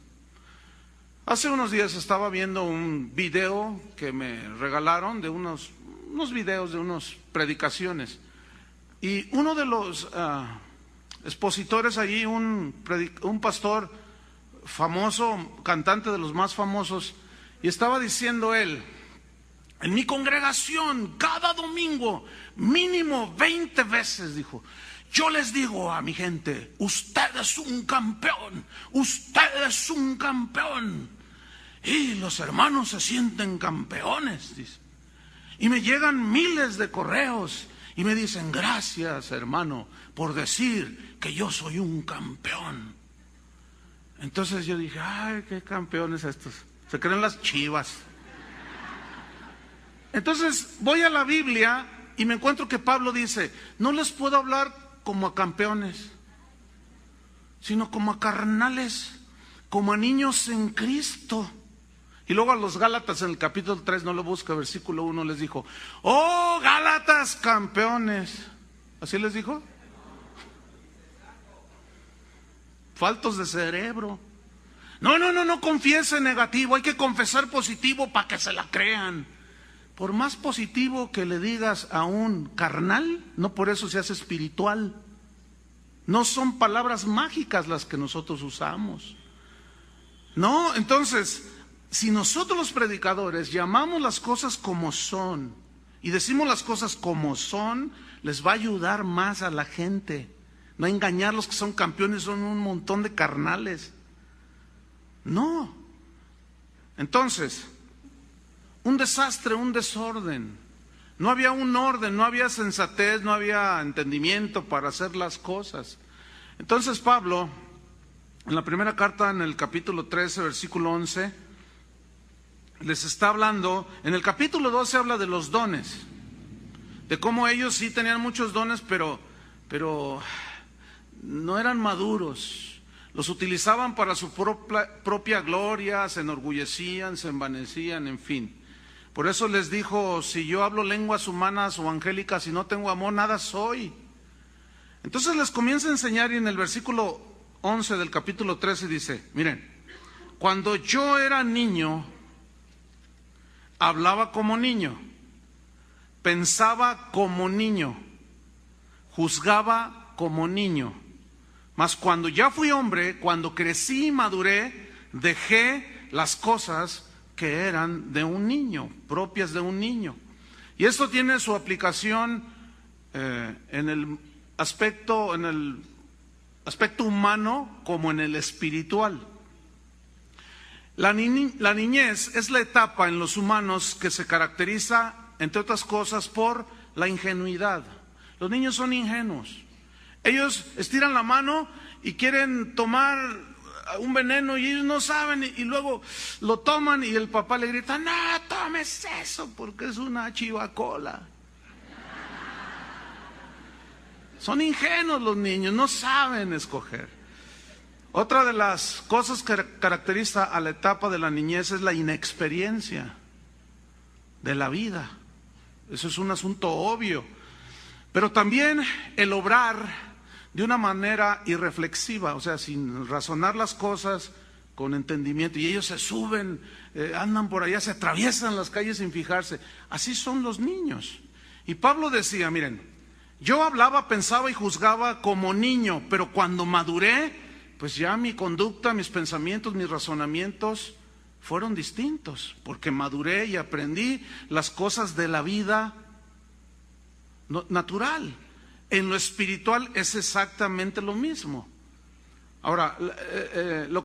Hace unos días estaba viendo un video que me regalaron de unos videos de unas predicaciones. Y uno de los expositores allí, un pastor famoso, cantante de los más famosos, Y estaba diciendo él, en mi congregación, cada domingo, mínimo 20 veces, dijo, yo les digo a mi gente, usted es un campeón, usted es un campeón. Y los hermanos se sienten campeones, dice. Y me llegan miles de correos y me dicen, gracias hermano por decir que yo soy un campeón. Entonces yo dije, ay, qué campeones estos, se creen las Chivas. Entonces voy a la Biblia y me encuentro que Pablo dice, no les puedo hablar como a campeones, sino como a carnales, como a niños en Cristo. Y luego a los Gálatas en el capítulo 3, no lo busca, versículo 1, les dijo, oh Gálatas campeones. ¿Así les dijo? Faltos de cerebro. No confiese negativo, hay que confesar positivo para que se la crean. Por más positivo que le digas a un carnal, no por eso se hace espiritual. No son palabras mágicas las que nosotros usamos. No, entonces, si nosotros los predicadores llamamos las cosas como son y decimos las cosas como son, les va a ayudar más a la gente. No engañar, los que son campeones son un montón de carnales. No. Entonces, un desastre, un desorden. No había un orden, no había sensatez, no había entendimiento para hacer las cosas. Entonces Pablo, en la primera carta, en el capítulo 13, versículo 11, les está hablando. En el capítulo 12 habla de los dones, de cómo ellos sí tenían muchos dones, pero no eran maduros. Los utilizaban para su propia gloria, se enorgullecían, se envanecían, en fin. Por eso les dijo, si yo hablo lenguas humanas o angélicas y no tengo amor, nada soy. Entonces les comienza a enseñar, y en el versículo 11 del capítulo 13 dice, miren, cuando yo era niño, hablaba como niño, pensaba como niño, juzgaba como niño. Mas cuando ya fui hombre, cuando crecí y maduré, dejé las cosas que eran de un niño, propias de un niño. Y esto tiene su aplicación en el aspecto humano como en el espiritual. La niñez es la etapa en los humanos que se caracteriza, entre otras cosas, por la ingenuidad. Los niños son ingenuos. Ellos estiran la mano y quieren tomar un veneno y ellos no saben, y luego lo toman y el papá le grita, no tomes eso porque es una chivacola. Son ingenuos los niños, no saben escoger. Otra de las cosas que caracteriza a la etapa de la niñez es la inexperiencia de la vida. Eso es un asunto obvio. Pero también el obrar de una manera irreflexiva, o sea, sin razonar las cosas con entendimiento. Y ellos se suben, andan por allá, se atraviesan las calles sin fijarse. Así son los niños. Y Pablo decía, miren, yo hablaba, pensaba y juzgaba como niño, pero cuando maduré, pues ya mi conducta, mis pensamientos, mis razonamientos fueron distintos, porque maduré y aprendí las cosas de la vida natural. En lo espiritual es exactamente lo mismo. Ahora, lo